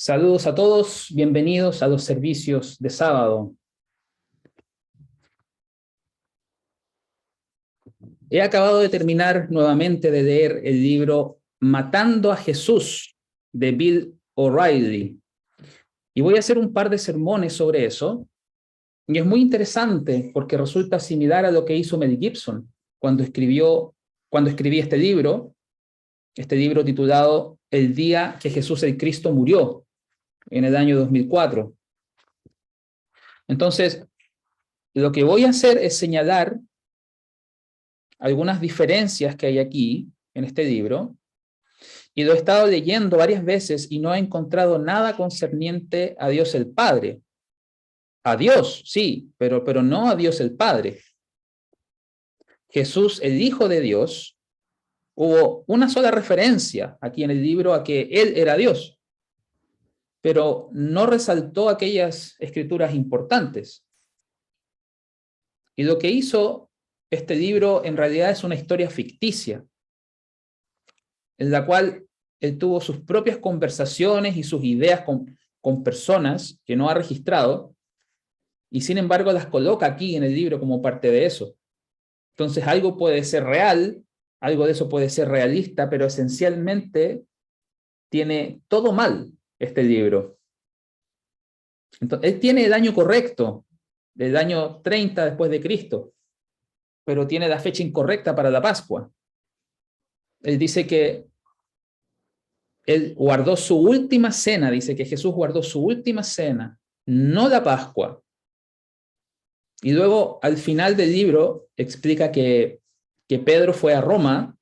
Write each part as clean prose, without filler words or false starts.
Saludos a todos, bienvenidos a los servicios de sábado. He acabado de terminar nuevamente de leer el libro Matando a Jesús, de Bill O'Reilly. Y voy a hacer un par de sermones sobre eso. Y es muy interesante porque resulta similar a lo que hizo Mel Gibson cuando escribí este libro titulado El día que Jesús el Cristo murió, en el año 2004. Entonces, lo que voy a hacer es señalar algunas diferencias que hay aquí en este libro, y lo he estado leyendo varias veces y no he encontrado nada concerniente a Dios el Padre. A Dios, sí, pero no a Dios el Padre. Jesús, el Hijo de Dios, hubo una sola referencia aquí en el libro a que Él era Dios, pero no resaltó aquellas escrituras importantes. Y lo que hizo este libro en realidad es una historia ficticia, en la cual él tuvo sus propias conversaciones y sus ideas con personas que no ha registrado, y sin embargo las coloca aquí en el libro como parte de eso. Entonces algo puede ser real, algo de eso puede ser realista, pero esencialmente tiene todo mal este libro. Entonces, él tiene el año correcto, el año 30 después de Cristo, pero tiene la fecha incorrecta para la Pascua. Él dice que él guardó su última cena, dice que Jesús guardó su última cena, no la Pascua. Y luego, al final del libro, explica que Pedro fue a Roma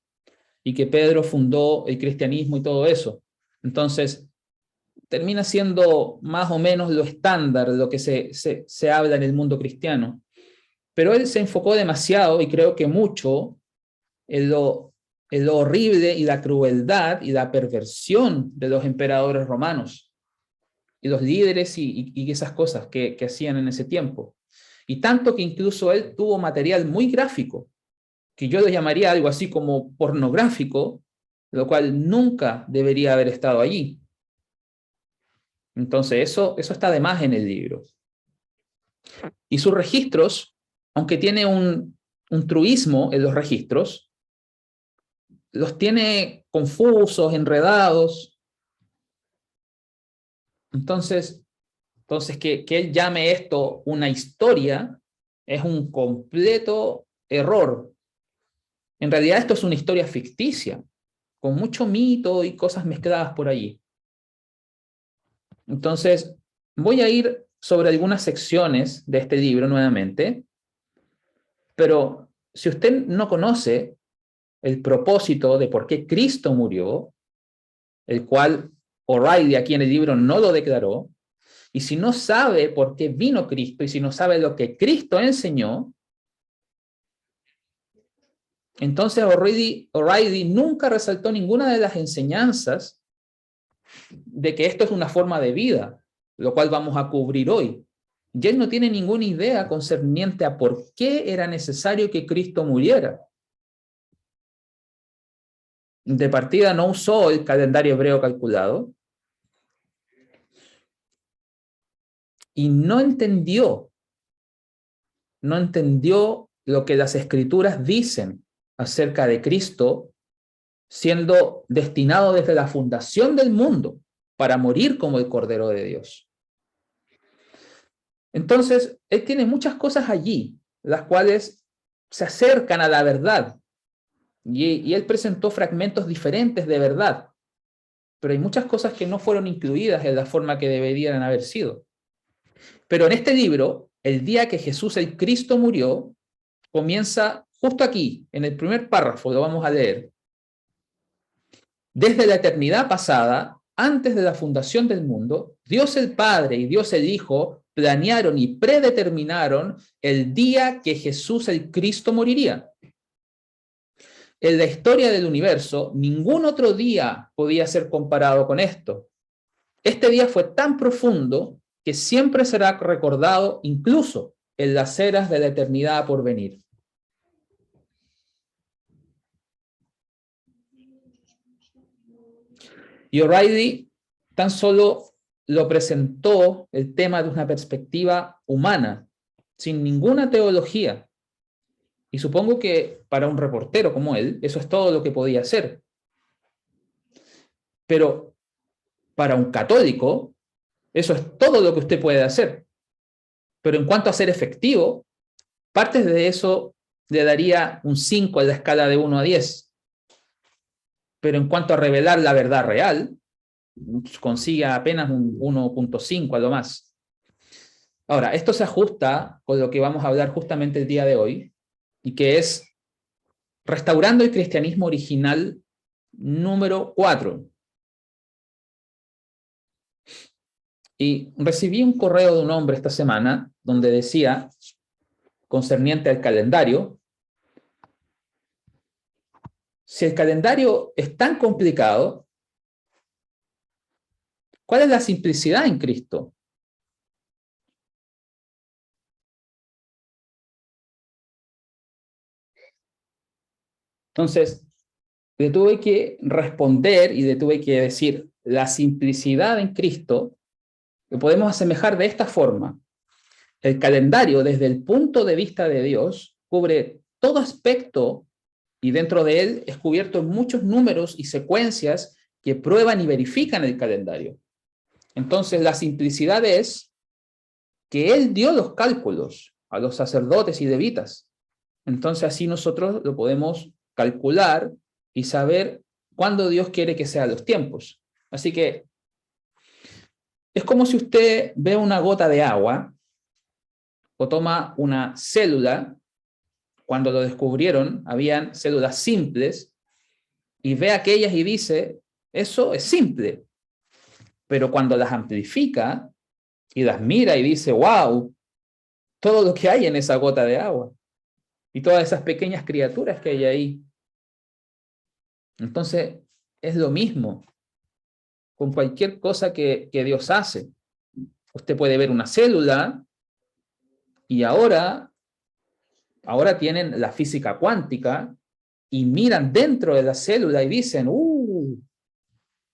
y que Pedro fundó el cristianismo y todo eso. Entonces, termina siendo más o menos lo estándar de lo que se habla en el mundo cristiano. Pero él se enfocó demasiado, y creo que mucho, en lo horrible y la crueldad y la perversión de los emperadores romanos y los líderes y esas cosas que hacían en ese tiempo. Y tanto que incluso él tuvo material muy gráfico, que yo lo llamaría algo así como pornográfico, lo cual nunca debería haber estado allí. Entonces eso está de más en el libro. Y sus registros, aunque tiene un truismo en los registros, los tiene confusos, enredados. Entonces que él llame esto una historia es un completo error. En realidad esto es una historia ficticia, con mucho mito y cosas mezcladas por allí. Entonces, voy a ir sobre algunas secciones de este libro nuevamente, pero si usted no conoce el propósito de por qué Cristo murió, el cual O'Reilly aquí en el libro no lo declaró, y si no sabe por qué vino Cristo, y si no sabe lo que Cristo enseñó, entonces O'Reilly nunca resaltó ninguna de las enseñanzas de que esto es una forma de vida, lo cual vamos a cubrir hoy. Y él no tiene ninguna idea concerniente a por qué era necesario que Cristo muriera. De partida no usó el calendario hebreo calculado y no entendió lo que las escrituras dicen acerca de Cristo siendo destinado desde la fundación del mundo para morir como el Cordero de Dios. Entonces, él tiene muchas cosas allí, las cuales se acercan a la verdad, y él presentó fragmentos diferentes de verdad, pero hay muchas cosas que no fueron incluidas en la forma que deberían haber sido. Pero en este libro, el día que Jesús el Cristo murió, comienza justo aquí, en el primer párrafo, lo vamos a leer. Desde la eternidad pasada, antes de la fundación del mundo, Dios el Padre y Dios el Hijo planearon y predeterminaron el día que Jesús el Cristo moriría. En la historia del universo, ningún otro día podía ser comparado con esto. Este día fue tan profundo que siempre será recordado incluso en las eras de la eternidad por venir. Y O'Reilly tan solo lo presentó el tema de una perspectiva humana, sin ninguna teología. Y supongo que para un reportero como él, eso es todo lo que podía hacer. Pero para un católico, eso es todo lo que usted puede hacer. Pero en cuanto a ser efectivo, partes de eso le daría un 5 en la escala de 1 a 10. Pero en cuanto a revelar la verdad real, consigue apenas un 1.5 a lo más. Ahora, esto se ajusta con lo que vamos a hablar justamente el día de hoy, y que es Restaurando el Cristianismo Original número 4. Y recibí un correo de un hombre esta semana donde decía, concerniente al calendario, si el calendario es tan complicado, ¿cuál es la simplicidad en Cristo? Entonces, le tuve que responder y le tuve que decir, la simplicidad en Cristo lo podemos asemejar de esta forma. El calendario, desde el punto de vista de Dios, cubre todo aspecto y dentro de él es cubierto en muchos números y secuencias que prueban y verifican el calendario. Entonces, la simplicidad es que él dio los cálculos a los sacerdotes y levitas. Entonces, así nosotros lo podemos calcular y saber cuándo Dios quiere que sean los tiempos. Así que es como si usted ve una gota de agua o toma una célula. Cuando lo descubrieron, habían células simples, y ve aquellas y dice, eso es simple. Pero cuando las amplifica y las mira y dice, wow, todo lo que hay en esa gota de agua y todas esas pequeñas criaturas que hay ahí. Entonces, es lo mismo con cualquier cosa que Dios hace. Usted puede ver una célula y ahora tienen la física cuántica y miran dentro de la célula y dicen,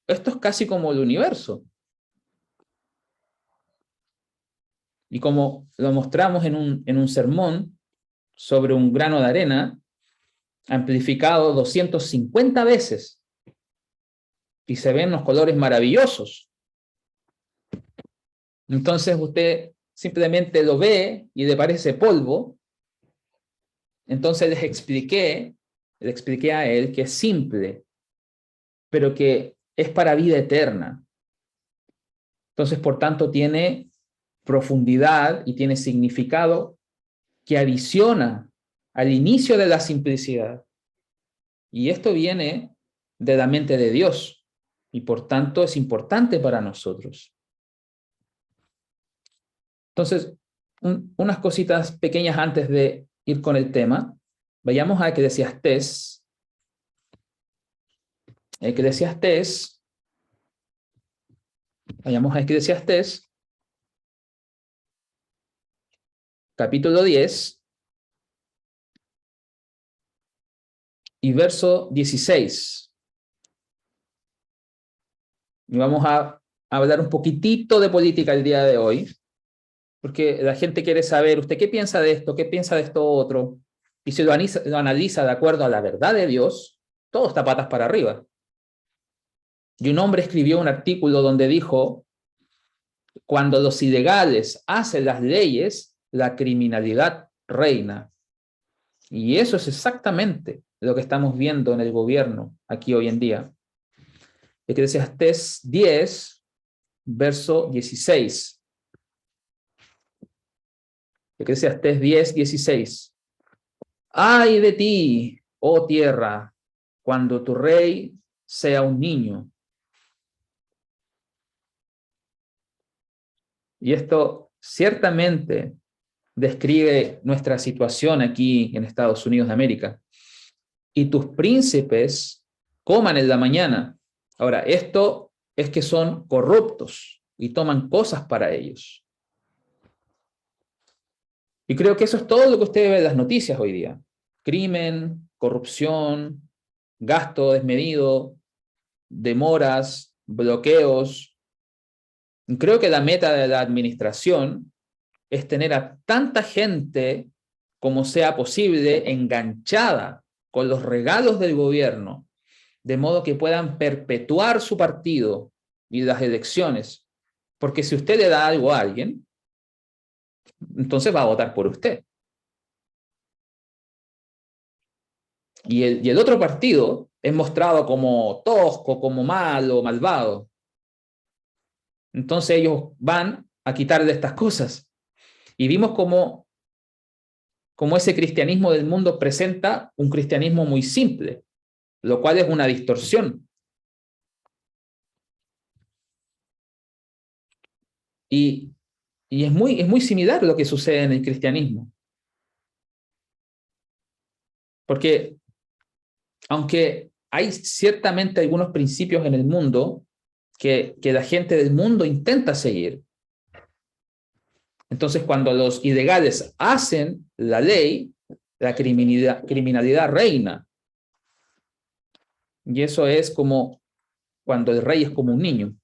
esto es casi como el universo. Y como lo mostramos en un sermón sobre un grano de arena, amplificado 250 veces, y se ven los colores maravillosos. Entonces usted simplemente lo ve y le parece polvo. Entonces le expliqué a él que es simple, pero que es para vida eterna. Entonces, por tanto, tiene profundidad y tiene significado que adiciona al inicio de la simplicidad. Y esto viene de la mente de Dios y por tanto es importante para nosotros. Entonces, unas cositas pequeñas antes de ir con el tema. Vayamos a Eclesiastés. Vayamos a Eclesiastés, capítulo 10 y verso 16. Y vamos a hablar un poquitito de política el día de hoy, porque la gente quiere saber, ¿usted qué piensa de esto? ¿Qué piensa de esto otro? Y si lo analiza de acuerdo a la verdad de Dios, todo está patas para arriba. Y un hombre escribió un artículo donde dijo, cuando los ilegales hacen las leyes, la criminalidad reina. Y eso es exactamente lo que estamos viendo en el gobierno aquí hoy en día. Eclesiastés 10, verso 16. Eclesiastés 10, 16. ¡Ay de ti, oh tierra, cuando tu rey sea un niño! Y esto ciertamente describe nuestra situación aquí en Estados Unidos de América. Y tus príncipes coman en la mañana. Ahora, esto es que son corruptos y toman cosas para ellos. Y creo que eso es todo lo que usted ve en las noticias hoy día. Crimen, corrupción, gasto desmedido, demoras, bloqueos, Creo que la meta de la administración es tener a tanta gente como sea posible enganchada con los regalos del gobierno, de modo que puedan perpetuar su partido y las elecciones. Porque si usted le da algo a alguien, entonces va a votar por usted. Y el otro partido es mostrado como tosco, como malo, malvado. Entonces ellos van a quitarle estas cosas. Y vimos cómo ese cristianismo del mundo presenta un cristianismo muy simple, lo cual es una distorsión. Y, y es muy similar lo que sucede en el cristianismo. Porque aunque hay ciertamente algunos principios en el mundo que la gente del mundo intenta seguir, entonces cuando los ilegales hacen la ley, la criminalidad reina. Y eso es como cuando el rey es como un niño.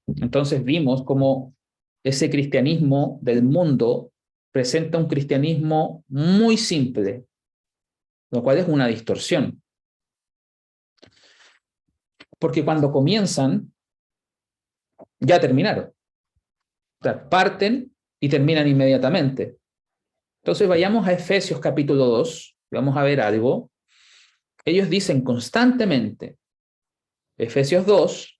Entonces vimos cómo ese cristianismo del mundo presenta un cristianismo muy simple, lo cual es una distorsión. Porque cuando comienzan, ya terminaron. O sea, parten y terminan inmediatamente. Entonces vayamos a Efesios capítulo 2, vamos a ver algo. Ellos dicen constantemente, Efesios 2,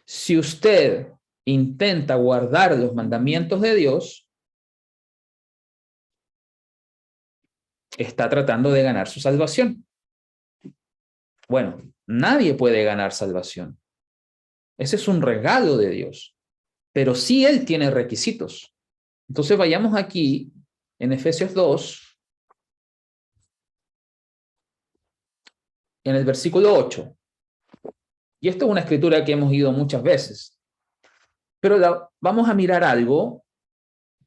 si usted intenta guardar los mandamientos de Dios, está tratando de ganar su salvación. Bueno, nadie puede ganar salvación. Ese es un regalo de Dios, pero sí Él tiene requisitos. Entonces vayamos aquí en Efesios 2, en el versículo 8. Y esto es una escritura que hemos ido muchas veces. Pero vamos a mirar algo,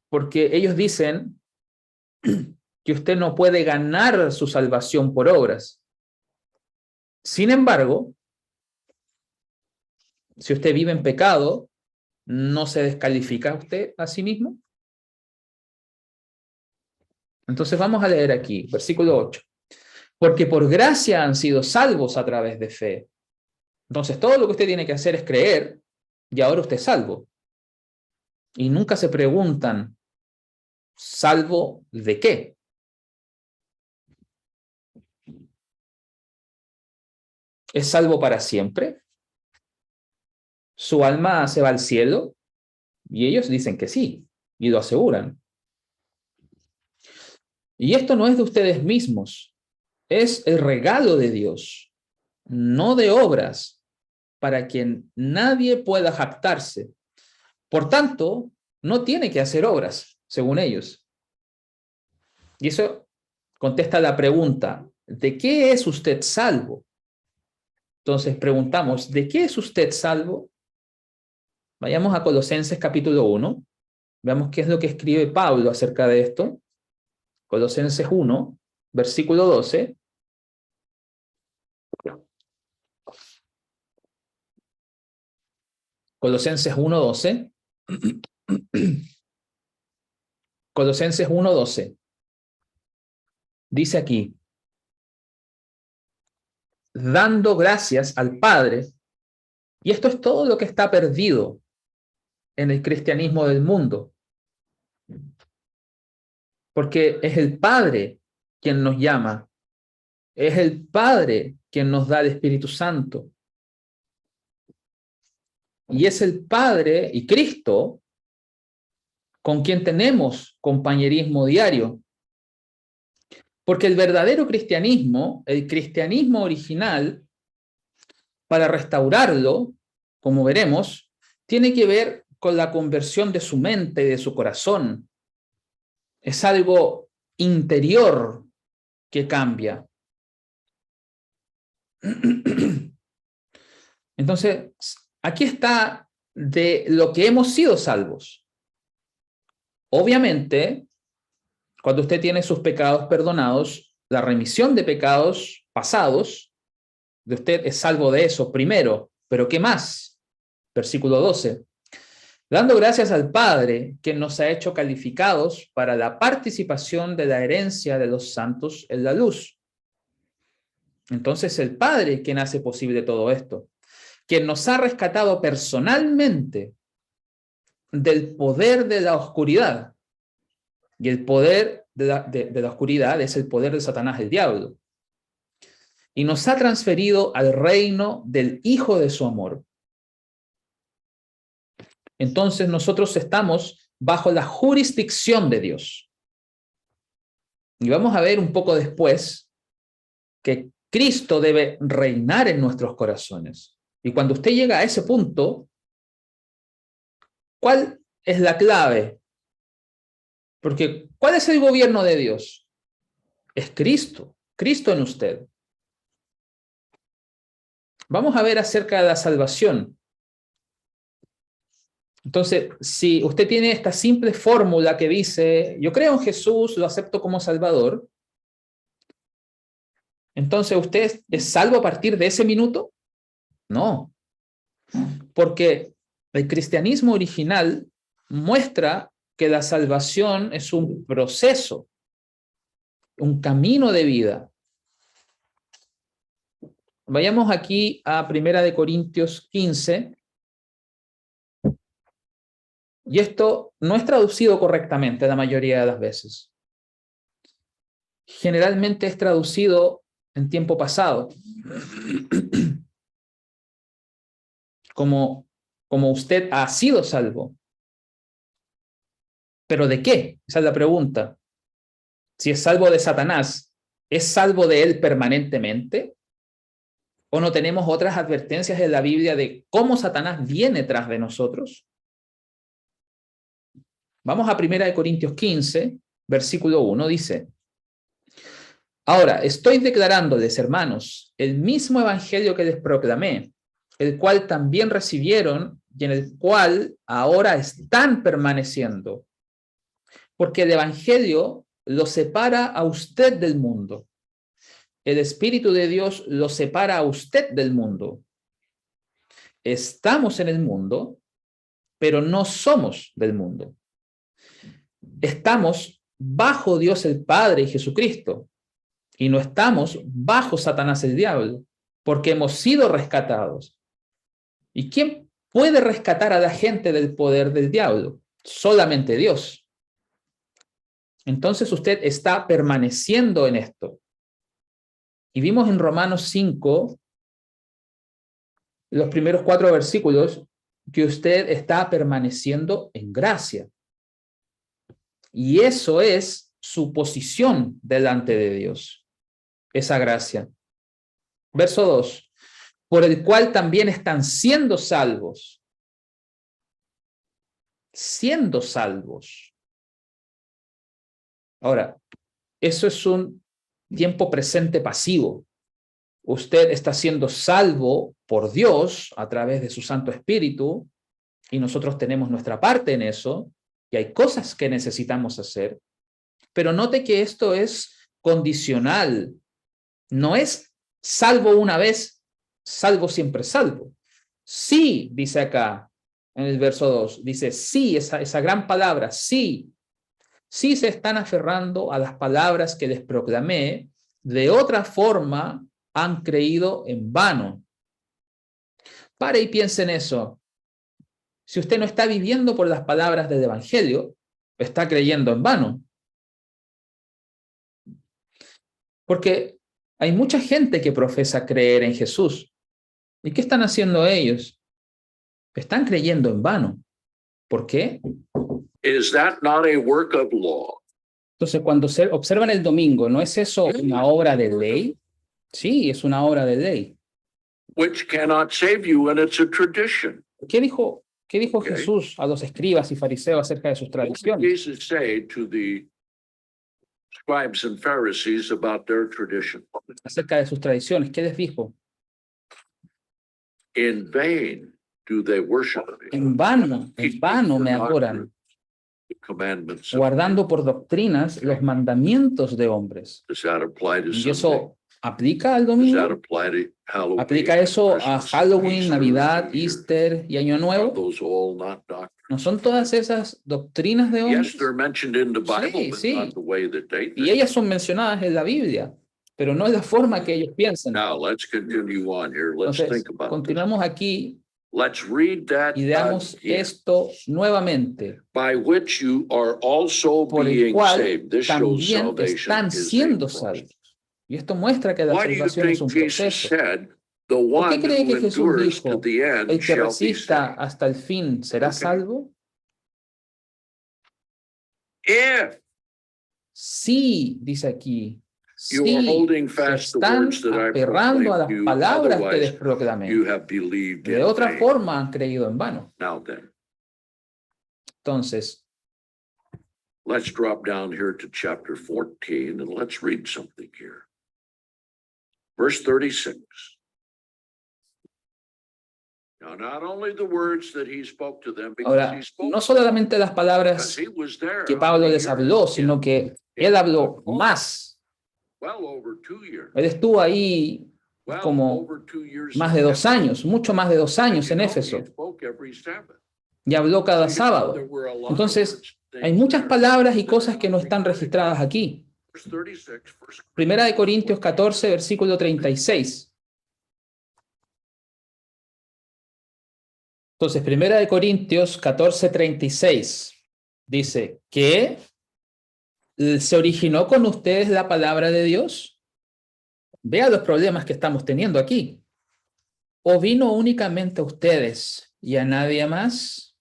porque ellos dicen que usted no puede ganar su salvación por obras. Sin embargo, si usted vive en pecado, ¿no se descalifica usted a sí mismo? Entonces vamos a leer aquí, versículo 8. Porque por gracia han sido salvos a través de fe. Entonces todo lo que usted tiene que hacer es creer y ahora usted es salvo. Y nunca se preguntan, ¿salvo de qué? ¿Es salvo para siempre? ¿Su alma se va al cielo? Y ellos dicen que sí, y lo aseguran. Y esto no es de ustedes mismos, es el regalo de Dios, no de obras, para que nadie pueda jactarse. Por tanto, no tiene que hacer obras, según ellos. Y eso contesta la pregunta, ¿de qué es usted salvo? Entonces preguntamos, ¿de qué es usted salvo? Vayamos a Colosenses capítulo 1, veamos qué es lo que escribe Pablo acerca de esto. Colosenses 1, versículo 12. Colosenses 1:12. Colosenses 1:12. Dice aquí, dando gracias al Padre, y esto es todo lo que está perdido en el cristianismo del mundo, porque es el Padre quien nos llama, es el Padre quien nos da el Espíritu Santo, y es el Padre y Cristo con quien tenemos compañerismo diario. Porque el verdadero cristianismo, el cristianismo original, para restaurarlo, como veremos, tiene que ver con la conversión de su mente y de su corazón. Es algo interior que cambia. Entonces, aquí está de lo que hemos sido salvos. Obviamente, cuando usted tiene sus pecados perdonados, la remisión de pecados pasados, de usted es salvo de eso primero, pero ¿qué más? Versículo 12. Dando gracias al Padre, que nos ha hecho calificados para la participación de la herencia de los santos en la luz. Entonces el Padre quien hace posible todo esto, quien nos ha rescatado personalmente del poder de la oscuridad. Y el poder de la oscuridad es el poder de Satanás, el diablo. Y nos ha transferido al reino del Hijo de su amor. Entonces nosotros estamos bajo la jurisdicción de Dios. Y vamos a ver un poco después que Cristo debe reinar en nuestros corazones. Y cuando usted llega a ese punto, ¿cuál es la clave? Porque ¿cuál es el gobierno de Dios? Es Cristo, Cristo en usted. Vamos a ver acerca de la salvación. Entonces, si usted tiene esta simple fórmula que dice, yo creo en Jesús, lo acepto como Salvador, entonces ¿usted es salvo a partir de ese minuto? No, porque el cristianismo original muestra que la salvación es un proceso, un camino de vida. Vayamos aquí a 1 Corintios 15. Y esto no es traducido correctamente la mayoría de las veces. Generalmente es traducido en tiempo pasado. Como usted ha sido salvo. ¿Pero de qué? Esa es la pregunta. Si es salvo de Satanás, ¿es salvo de él permanentemente? ¿O no tenemos otras advertencias en la Biblia de cómo Satanás viene tras de nosotros? Vamos a 1 Corintios 15, versículo 1, dice: Ahora, estoy declarándoles, hermanos, el mismo evangelio que les proclamé, el cual también recibieron y en el cual ahora están permaneciendo. Porque el evangelio lo separa a usted del mundo. El Espíritu de Dios lo separa a usted del mundo. Estamos en el mundo, pero no somos del mundo. Estamos bajo Dios el Padre y Jesucristo. Y no estamos bajo Satanás el diablo, porque hemos sido rescatados. ¿Y quién puede rescatar a la gente del poder del diablo? Solamente Dios. Entonces usted está permaneciendo en esto. Y vimos en Romanos 5, los primeros 4 versículos, que usted está permaneciendo en gracia. Y eso es su posición delante de Dios. Esa gracia. Verso 2, por el cual también están siendo salvos. Siendo salvos. Ahora, eso es un tiempo presente pasivo. Usted está siendo salvo por Dios a través de su Santo Espíritu y nosotros tenemos nuestra parte en eso y hay cosas que necesitamos hacer, pero note que esto es condicional. No es salvo una vez, salvo siempre salvo. Sí, dice acá en el verso 2, dice sí, esa gran palabra, sí. Sí se están aferrando a las palabras que les proclamé, de otra forma han creído en vano. Pare y piense en eso. Si usted no está viviendo por las palabras del Evangelio, está creyendo en vano. Porque hay mucha gente que profesa creer en Jesús. ¿Y qué están haciendo ellos? Están creyendo en vano. ¿Por qué? Is that not a work of law? Entonces, cuando se observan el domingo, ¿no es eso una obra de ley? Sí, es una obra de ley. Which cannot save you, and it's a tradition. ¿Qué dijo Jesús a los escribas y fariseos acerca de sus What did tradiciones? Jesus say to the scribes and Pharisees about their tradition? Acerca de sus tradiciones, ¿qué les dijo? In vain do they worship me, En vano me adoran, the commandments of guardando por doctrinas los mandamientos de hombres. Does that apply to Y Sunday? eso ¿Aplica al Does that domingo? apply to Halloween? ¿Aplica eso a Christmas, Halloween, Easter, Navidad, New Year? Easter y Año Are Nuevo? those all not doctrines? ¿No son todas esas doctrinas de Yes, hombres? they're mentioned in the Bible, Sí, but sí. not the way that they Y think. ellas son mencionadas en la Biblia, pero no es la forma que ellos piensan. Now, let's continue on here. Let's Entonces, think about this. continuamos aquí Let's read that y veamos again. esto nuevamente, By which you are also por el being cual saved. This shows también salvation están is a siendo process. salvos. Y esto muestra que la Why do you salvación es un think Jesus proceso. said, the ¿Por qué one cree que who Jesús endures to dijo, the end el que shall be resista saved? hasta el fin será Ok. salvo? If Sí, dice aquí, you are sí, holding se fast the están words that I aferrando a proclaimed las to you, palabras que les otherwise proclamé. you have believed De in otra vain. forma han creído en vano. Now then, Entonces, let's drop down here to chapter 14 and let's read something here. Verse 36. Now, not only the words that he spoke to them, because ahora, he spoke no solamente las because palabras he was there. que how Pablo many les years? habló, sino que él habló más. Well over 2 years. Él estuvo ahí Well como over 2 years más in de 2 Ephesus. años, mucho más de 2 años You en know, Éfeso, he spoke every Sabbath. y habló cada So you know, sábado. there were a lot of Entonces, words, hay things muchas there palabras y that cosas are que no not están recorded. registradas aquí. Verse 36, first Primera de Corintios 14, versículo 36. Entonces, Primera de Corintios 14, 36 dice que se originó con ustedes la palabra de Dios. Vea los problemas que estamos teniendo aquí. ¿O vino únicamente a ustedes y a nadie más?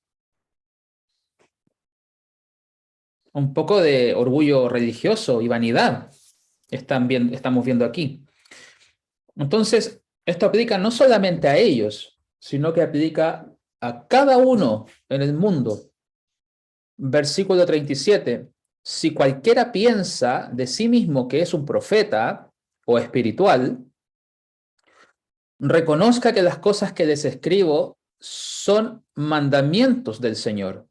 Un poco de orgullo religioso y vanidad estamos viendo aquí. Entonces, esto aplica no solamente a ellos, sino que aplica a cada uno en el mundo. Versículo 37. Si cualquiera piensa de sí mismo que es un profeta o espiritual, reconozca que las cosas que les escribo son mandamientos del Señor.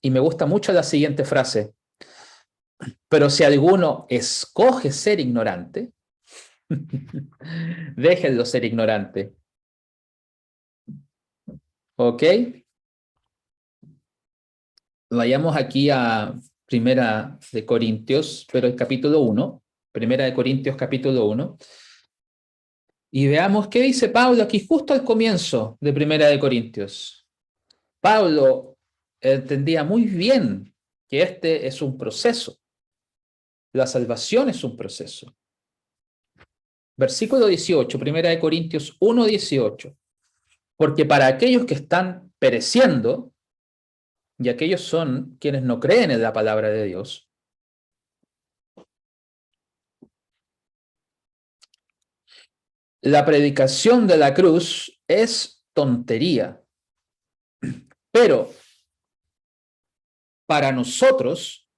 Y me gusta mucho la siguiente frase. Pero si alguno escoge ser ignorante, déjenlo ser ignorante. ¿Ok? Vayamos aquí a Primera de Corintios, pero el capítulo 1. Primera de Corintios, capítulo 1. Y veamos qué dice Pablo aquí justo al comienzo de Primera de Corintios. Pablo entendía muy bien que este es un proceso. La salvación es un proceso. Versículo 18, Primera de Corintios 1, 18. Porque para aquellos que están pereciendo, y aquellos son quienes no creen en la palabra de Dios, la predicación de la cruz es tontería. Pero para nosotros,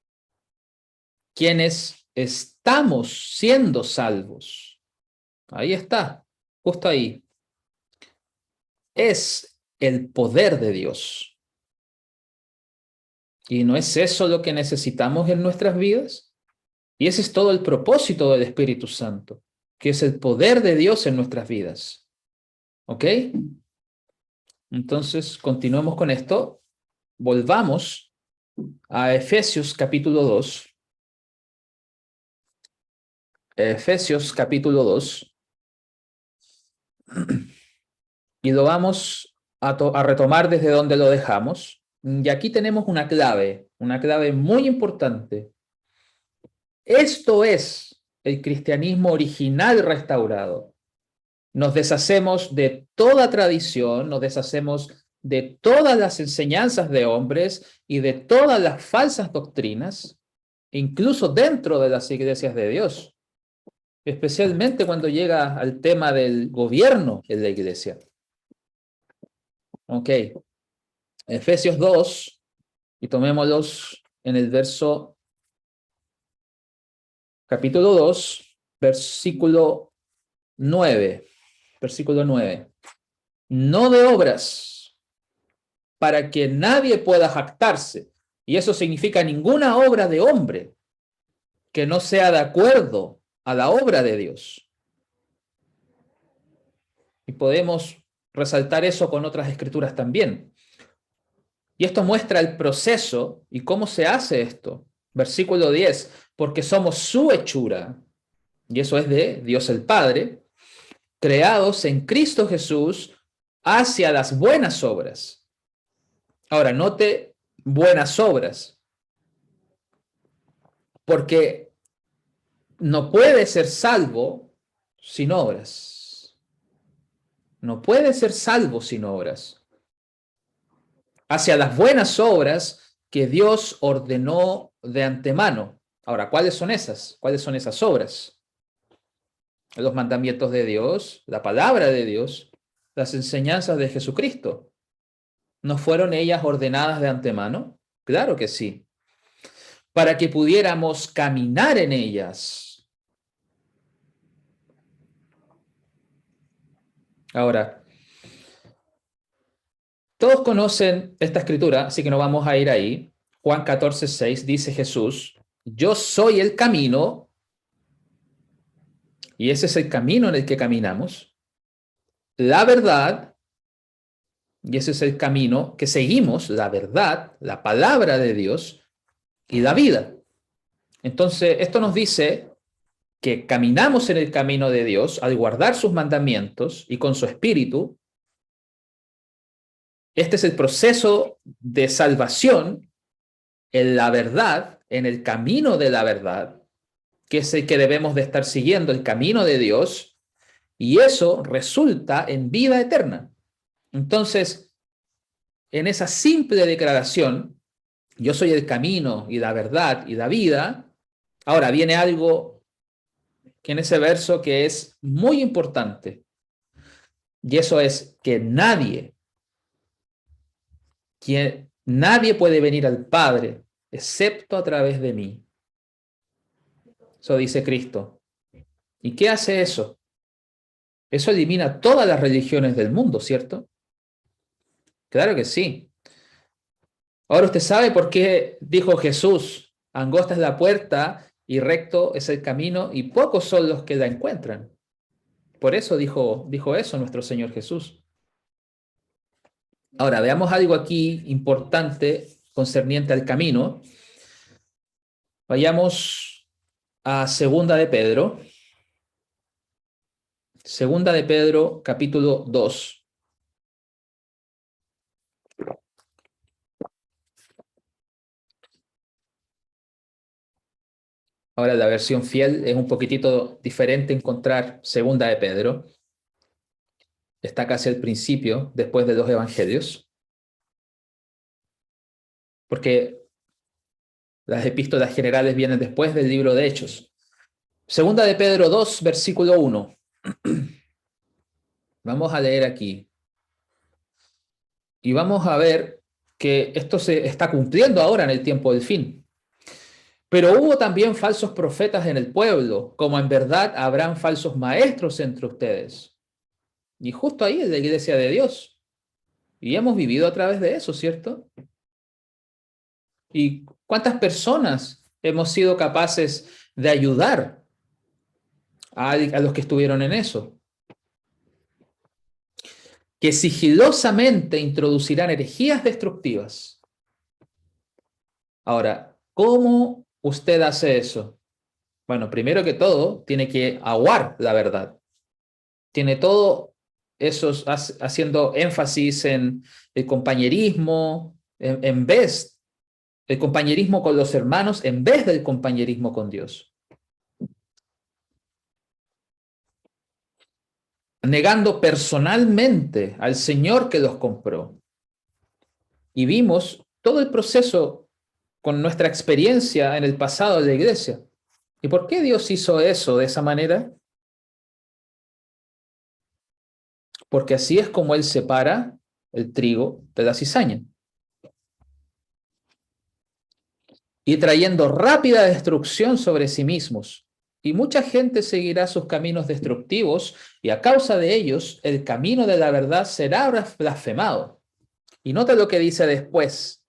quienes estamos siendo salvos, ahí está, justo ahí, es el poder de Dios. ¿Y no es eso lo que necesitamos en nuestras vidas? Y ese es todo el propósito del Espíritu Santo, que es el poder de Dios en nuestras vidas. ¿Ok? Entonces, continuemos con esto. Volvamos a Efesios capítulo 2. Efesios capítulo 2. Y lo vamos a retomar desde donde lo dejamos. Y aquí tenemos una clave muy importante. Esto es el cristianismo original restaurado. Nos deshacemos de toda tradición, nos deshacemos de todas las enseñanzas de hombres y de todas las falsas doctrinas, incluso dentro de las iglesias de Dios, especialmente cuando llega al tema del gobierno en la iglesia. Ok, Efesios 2, y tomémoslos en el verso, capítulo 2, versículo 9. Versículo 9. No de obras, para que nadie pueda jactarse. Y eso significa ninguna obra de hombre, que no sea de acuerdo a la obra de Dios. Y podemos resaltar eso con otras escrituras también. Y esto muestra el proceso y cómo se hace esto. Versículo 10, porque somos su hechura, y eso es de Dios el Padre, creados en Cristo Jesús hacia las buenas obras. Ahora, note buenas obras, porque no puede ser salvo sin obras. No puede ser salvo sin obras. Hacia las buenas obras que Dios ordenó de antemano. Ahora, ¿cuáles son esas? ¿Cuáles son esas obras? Los mandamientos de Dios, la palabra de Dios, las enseñanzas de Jesucristo. ¿No fueron ellas ordenadas de antemano? Claro que sí. Para que pudiéramos caminar en ellas. Ahora, todos conocen esta escritura, así que no vamos a ir ahí. Juan 14:6 dice Jesús, yo soy el camino, y ese es el camino en el que caminamos, la verdad, y ese es el camino que seguimos, la verdad, la palabra de Dios, y la vida. Entonces, esto nos dice que caminamos en el camino de Dios al guardar sus mandamientos y con su espíritu. Este es el proceso de salvación en la verdad, en el camino de la verdad, que es el que debemos de estar siguiendo, el camino de Dios, y eso resulta en vida eterna. Entonces, en esa simple declaración, yo soy el camino y la verdad y la vida, ahora viene algo que en ese verso que es muy importante, y eso es que nadie puede venir al Padre excepto a través de mí. Eso dice Cristo. ¿Y qué hace eso? Eso elimina todas las religiones del mundo, ¿cierto? Claro que sí. Ahora usted sabe por qué dijo Jesús, angosta es la puerta y recto es el camino y pocos son los que la encuentran. Por eso dijo eso nuestro Señor Jesús. Ahora, veamos algo aquí importante concerniente al camino. Vayamos a Segunda de Pedro. Segunda de Pedro, capítulo 2. Ahora la versión fiel es un poquitito diferente encontrar Segunda de Pedro. Está casi al principio, después de los evangelios. Porque las epístolas generales vienen después del libro de Hechos. Segunda de Pedro 2, versículo 1. Vamos a leer aquí. Y vamos a ver que esto se está cumpliendo ahora en el tiempo del fin. Pero hubo también falsos profetas en el pueblo, como en verdad habrán falsos maestros entre ustedes. Y justo ahí es la iglesia de Dios. Y hemos vivido a través de eso, ¿cierto? ¿Y cuántas personas hemos sido capaces de ayudar a los que estuvieron en eso? Que sigilosamente introducirán herejías destructivas. Ahora, ¿cómo usted hace eso? Bueno, primero que todo, tiene que aguar la verdad. Tiene todo eso haciendo énfasis en el compañerismo, en vez el compañerismo con los hermanos, en vez del compañerismo con Dios. Negando personalmente al Señor que los compró. Y vimos todo el proceso con nuestra experiencia en el pasado de la iglesia. ¿Y por qué Dios hizo eso de esa manera? Porque así es como Él separa el trigo de la cizaña. Y trayendo rápida destrucción sobre sí mismos. Y mucha gente seguirá sus caminos destructivos, y a causa de ellos, el camino de la verdad será blasfemado. Y nota lo que dice después.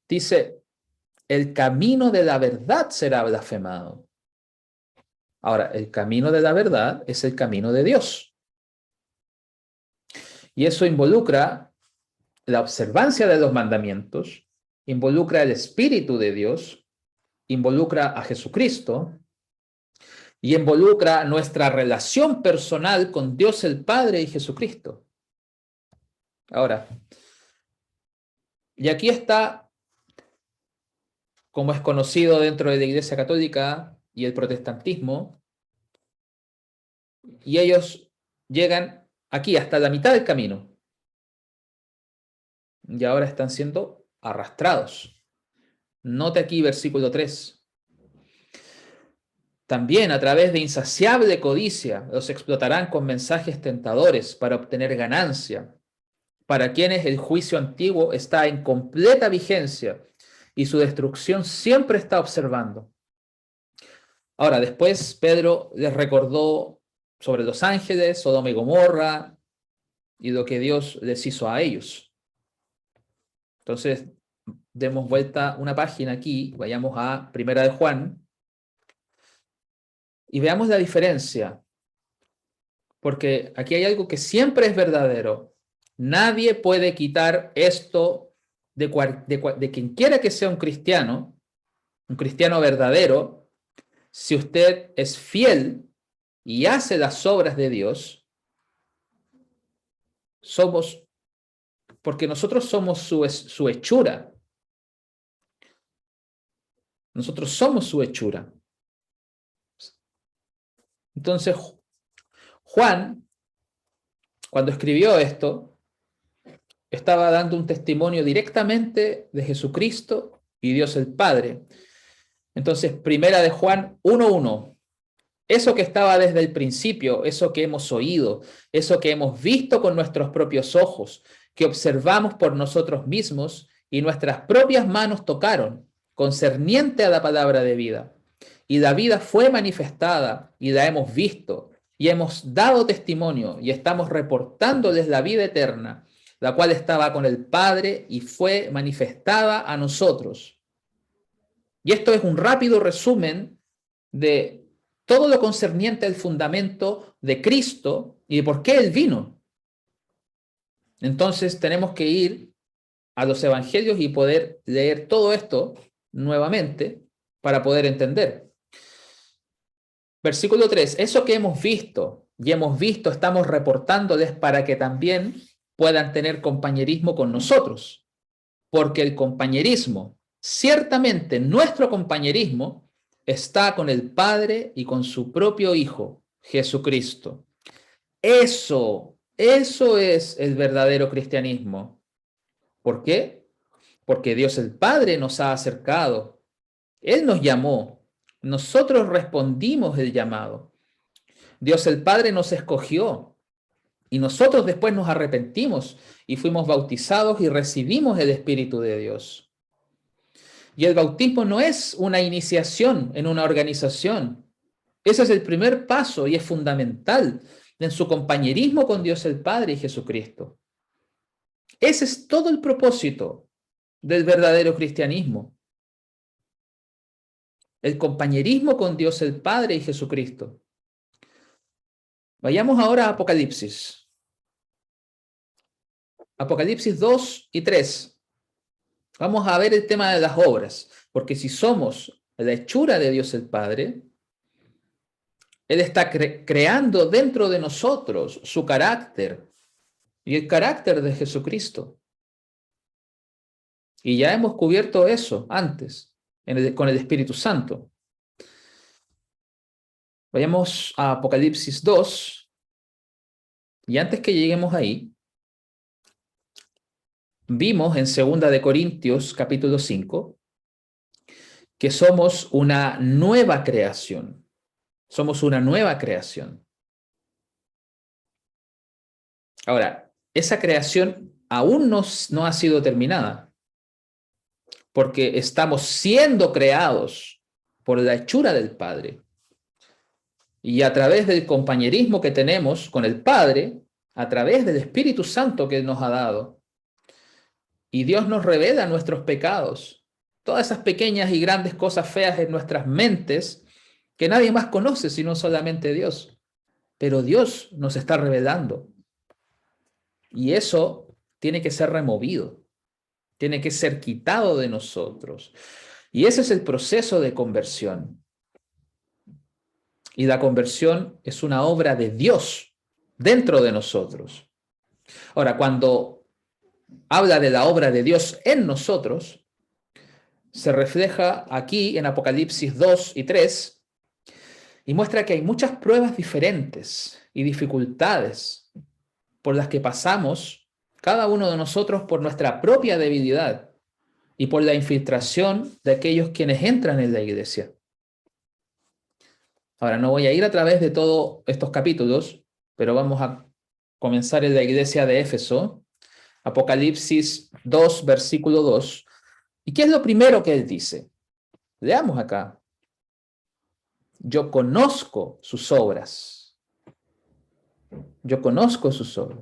Dice, el camino de la verdad será blasfemado. Ahora, el camino de la verdad es el camino de Dios. Y eso involucra la observancia de los mandamientos, involucra el Espíritu de Dios, involucra a Jesucristo y involucra nuestra relación personal con Dios el Padre y Jesucristo. Ahora, y aquí está, como es conocido dentro de la Iglesia Católica y el protestantismo, y ellos llegan aquí hasta la mitad del camino. Y ahora están siendo arrastrados. Note aquí versículo 3. También a través de insaciable codicia los explotarán con mensajes tentadores para obtener ganancia, para quienes el juicio antiguo está en completa vigencia y su destrucción siempre está observando. Ahora, después Pedro les recordó sobre los ángeles, Sodoma y Gomorra, y lo que Dios les hizo a ellos. Entonces, demos vuelta una página aquí, vayamos a Primera de Juan, y veamos la diferencia, porque aquí hay algo que siempre es verdadero. Nadie puede quitar esto de quien quiera que sea un cristiano verdadero, si usted es fiel y hace las obras de Dios, porque nosotros somos su hechura. Nosotros somos su hechura. Entonces, Juan, cuando escribió esto, estaba dando un testimonio directamente de Jesucristo y Dios el Padre. Entonces, Primera de Juan 1:1. Eso que estaba desde el principio, eso que hemos oído, eso que hemos visto con nuestros propios ojos, que observamos por nosotros mismos y nuestras propias manos tocaron, concerniente a la palabra de vida. Y la vida fue manifestada y la hemos visto y hemos dado testimonio y estamos reportándoles la vida eterna, la cual estaba con el Padre y fue manifestada a nosotros. Y esto es un rápido resumen de todo lo concerniente al fundamento de Cristo y de por qué Él vino. Entonces tenemos que ir a los evangelios y poder leer todo esto nuevamente para poder entender. Versículo 3, eso que hemos visto y hemos visto, estamos reportándoles para que también puedan tener compañerismo con nosotros, porque el compañerismo, ciertamente nuestro compañerismo, está con el Padre y con su propio Hijo, Jesucristo. Eso es el verdadero cristianismo. ¿Por qué? Porque Dios el Padre nos ha acercado. Él nos llamó. Nosotros respondimos el llamado. Dios el Padre nos escogió. Y nosotros después nos arrepentimos y fuimos bautizados y recibimos el Espíritu de Dios. Y el bautismo no es una iniciación en una organización. Ese es el primer paso y es fundamental en su compañerismo con Dios el Padre y Jesucristo. Ese es todo el propósito del verdadero cristianismo. El compañerismo con Dios el Padre y Jesucristo. Vayamos ahora a Apocalipsis. Apocalipsis 2 y 3. Vamos a ver el tema de las obras, porque si somos la hechura de Dios el Padre, Él está creando dentro de nosotros su carácter y el carácter de Jesucristo. Y ya hemos cubierto eso antes con el Espíritu Santo. Vayamos a Apocalipsis 2, y antes que lleguemos ahí, vimos en 2 de Corintios capítulo 5 que somos una nueva creación. Somos una nueva creación. Ahora, esa creación aún no ha sido terminada, porque estamos siendo creados por la hechura del Padre. Y a través del compañerismo que tenemos con el Padre, a través del Espíritu Santo que Él nos ha dado, y Dios nos revela nuestros pecados, todas esas pequeñas y grandes cosas feas en nuestras mentes que nadie más conoce sino solamente Dios. Pero Dios nos está revelando. Y eso tiene que ser removido, tiene que ser quitado de nosotros. Y ese es el proceso de conversión. Y la conversión es una obra de Dios dentro de nosotros. Ahora, cuando habla de la obra de Dios en nosotros, se refleja aquí en Apocalipsis 2 y 3 y muestra que hay muchas pruebas diferentes y dificultades por las que pasamos cada uno de nosotros por nuestra propia debilidad y por la infiltración de aquellos quienes entran en la iglesia. Ahora, no voy a ir a través de todos estos capítulos, pero vamos a comenzar en la iglesia de Éfeso, Apocalipsis 2, versículo 2. ¿Y qué es lo primero que él dice? Leamos acá. Yo conozco sus obras. Yo conozco sus obras.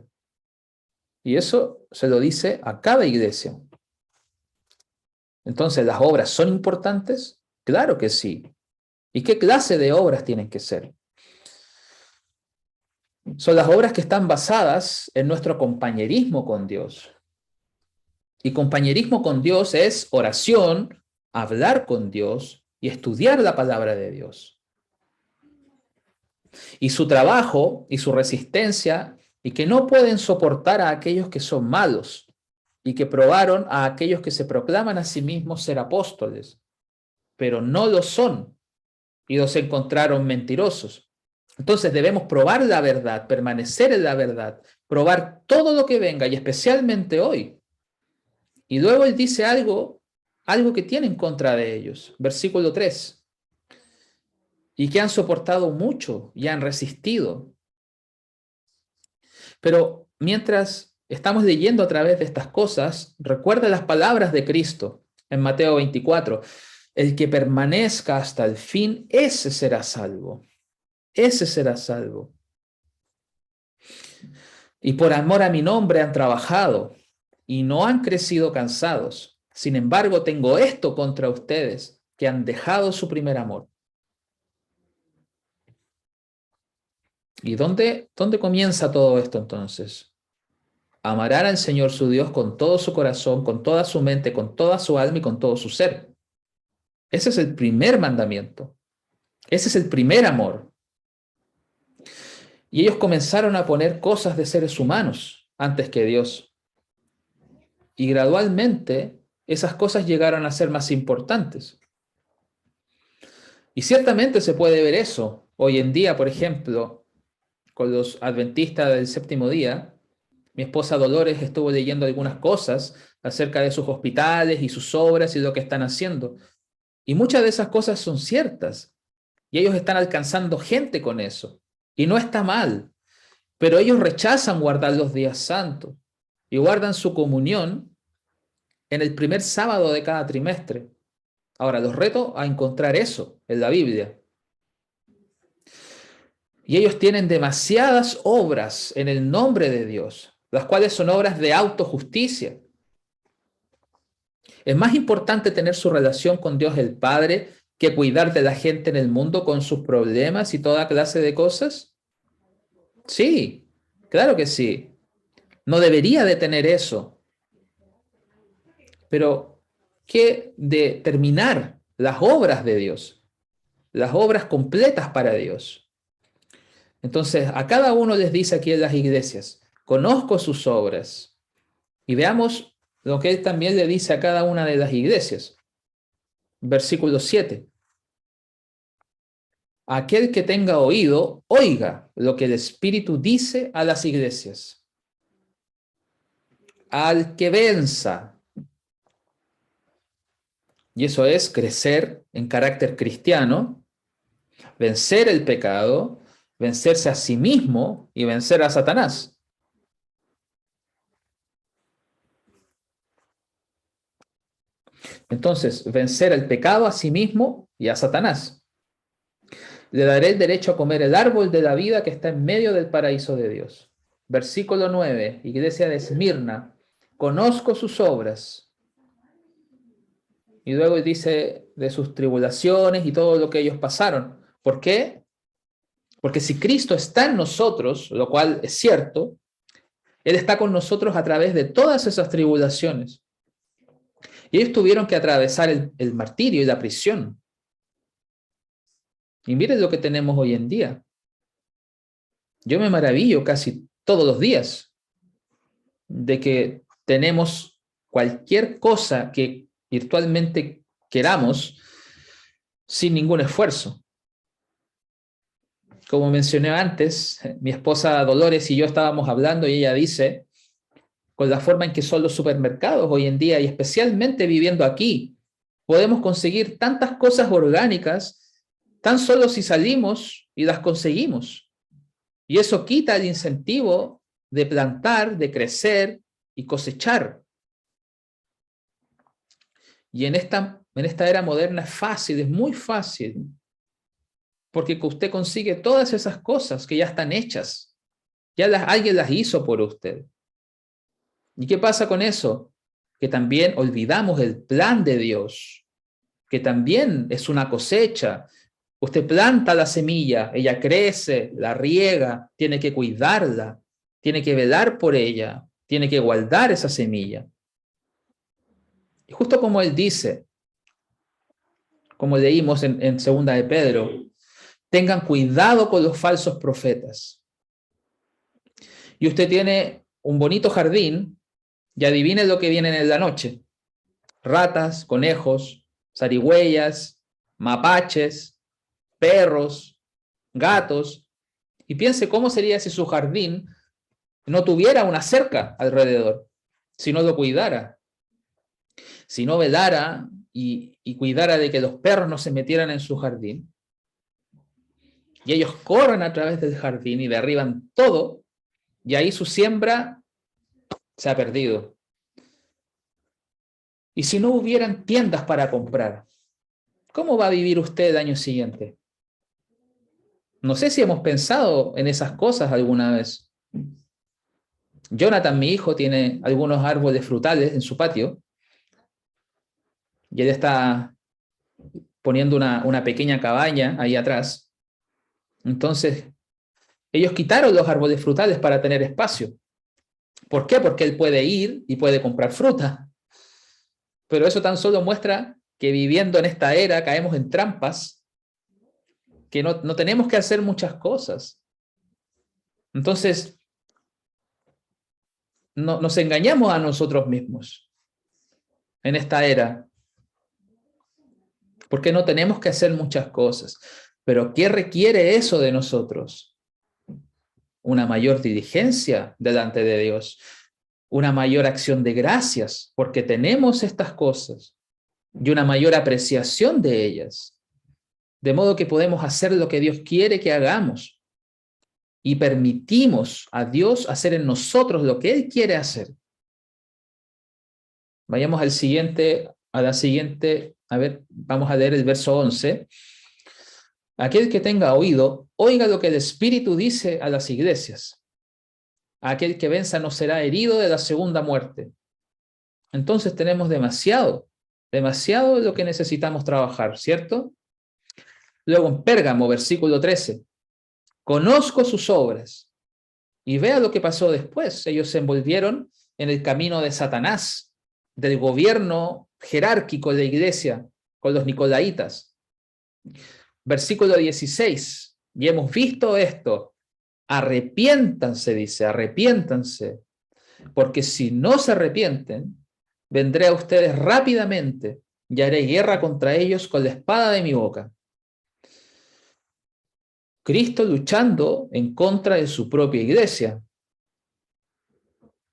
Y eso se lo dice a cada iglesia. Entonces, ¿las obras son importantes? Claro que sí. ¿Y qué clase de obras tienen que ser? Son las obras que están basadas en nuestro compañerismo con Dios. Y compañerismo con Dios es oración, hablar con Dios y estudiar la palabra de Dios. Y su trabajo y su resistencia y que no pueden soportar a aquellos que son malos y que probaron a aquellos que se proclaman a sí mismos ser apóstoles, pero no lo son y los encontraron mentirosos. Entonces debemos probar la verdad, permanecer en la verdad, probar todo lo que venga y especialmente hoy. Y luego él dice algo que tiene en contra de ellos. Versículo 3. Y que han soportado mucho y han resistido. Pero mientras estamos leyendo a través de estas cosas, recuerda las palabras de Cristo en Mateo 24. El que permanezca hasta el fin, ese será salvo. Ese será salvo. Y por amor a mi nombre han trabajado y no han crecido cansados. Sin embargo, tengo esto contra ustedes, que han dejado su primer amor. ¿Y dónde comienza todo esto entonces? Amarán al Señor su Dios con todo su corazón, con toda su mente, con toda su alma y con todo su ser. Ese es el primer mandamiento. Ese es el primer amor. Y ellos comenzaron a poner cosas de seres humanos antes que Dios. Y gradualmente esas cosas llegaron a ser más importantes. Y ciertamente se puede ver eso hoy en día, por ejemplo, con los adventistas del séptimo día. Mi esposa Dolores estuvo leyendo algunas cosas acerca de sus hospitales y sus obras y lo que están haciendo. Y muchas de esas cosas son ciertas. Y ellos están alcanzando gente con eso. Y no está mal. Pero ellos rechazan guardar los días santos y guardan su comunión en el primer sábado de cada trimestre. Ahora, los reto a encontrar eso en la Biblia. Y ellos tienen demasiadas obras en el nombre de Dios, las cuales son obras de autojusticia. ¿Es más importante tener su relación con Dios el Padre que cuidar de la gente en el mundo con sus problemas y toda clase de cosas? Sí, claro que sí. No debería de tener eso. Pero, ¿qué de terminar las obras de Dios? Las obras completas para Dios. Entonces, a cada uno les dice aquí en las iglesias, conozco sus obras. Y veamos lo que él también le dice a cada una de las iglesias. Versículo 7. Aquel que tenga oído, oiga lo que el Espíritu dice a las iglesias. Al que venza. Y eso es crecer en carácter cristiano, vencer el pecado, vencerse a sí mismo y vencer a Satanás. Entonces, vencer el pecado a sí mismo y a Satanás. Le daré el derecho a comer el árbol de la vida que está en medio del paraíso de Dios. Versículo 9, iglesia de Esmirna. Conozco sus obras. Y luego dice de sus tribulaciones y todo lo que ellos pasaron. ¿Por qué? Porque si Cristo está en nosotros, lo cual es cierto, Él está con nosotros a través de todas esas tribulaciones. Y ellos tuvieron que atravesar el martirio y la prisión. Y miren lo que tenemos hoy en día. Yo me maravillo casi todos los días de que tenemos cualquier cosa que virtualmente queramos sin ningún esfuerzo. Como mencioné antes, mi esposa Dolores y yo estábamos hablando y ella dice, con la forma en que son los supermercados hoy en día y especialmente viviendo aquí, podemos conseguir tantas cosas orgánicas tan solo si salimos y las conseguimos. Y eso quita el incentivo de plantar, de crecer y cosechar. Y en esta era moderna es fácil, es muy fácil, porque usted consigue todas esas cosas que ya están hechas. Ya alguien las hizo por usted. ¿Y qué pasa con eso? Que también olvidamos el plan de Dios, que también es una cosecha. Usted planta la semilla, ella crece, la riega, tiene que cuidarla, tiene que velar por ella, tiene que guardar esa semilla. Y justo como él dice, como leímos en segunda de Pedro, tengan cuidado con los falsos profetas. Y usted tiene un bonito jardín y adivine lo que viene en la noche. Ratas, conejos, zarigüeyas, mapaches, perros, gatos. Y piense cómo sería si su jardín no tuviera una cerca alrededor, si no lo cuidara, si no velara y cuidara de que los perros no se metieran en su jardín. Y ellos corren a través del jardín y derriban todo, y ahí su siembra se ha perdido. Y si no hubieran tiendas para comprar, ¿cómo va a vivir usted el año siguiente? No sé si hemos pensado en esas cosas alguna vez. Jonathan, mi hijo, tiene algunos árboles frutales en su patio y él está poniendo una pequeña cabaña ahí atrás. Entonces, ellos quitaron los árboles frutales para tener espacio. ¿Por qué? Porque él puede ir y puede comprar fruta. Pero eso tan solo muestra que viviendo en esta era caemos en trampas, que no tenemos que hacer muchas cosas. Entonces, nos engañamos a nosotros mismos en esta era, porque no tenemos que hacer muchas cosas. Pero ¿qué requiere eso de nosotros? Una mayor diligencia delante de Dios, una mayor acción de gracias, porque tenemos estas cosas, y una mayor apreciación de ellas, de modo que podemos hacer lo que Dios quiere que hagamos, y permitimos a Dios hacer en nosotros lo que Él quiere hacer. Vayamos a la siguiente, a ver, vamos a leer el verso 11. Aquel que tenga oído, oiga lo que el Espíritu dice a las iglesias. Aquel que venza no será herido de la segunda muerte. Entonces tenemos demasiado de lo que necesitamos trabajar, ¿cierto? Luego en Pérgamo, versículo 13. Conozco sus obras y vea lo que pasó después. Ellos se envolvieron en el camino de Satanás, del gobierno jerárquico de la iglesia con los nicolaitas. Versículo 16. Y hemos visto esto. Arrepiéntanse, dice, arrepiéntanse, porque si no se arrepienten, vendré a ustedes rápidamente y haré guerra contra ellos con la espada de mi boca. Cristo luchando en contra de su propia iglesia.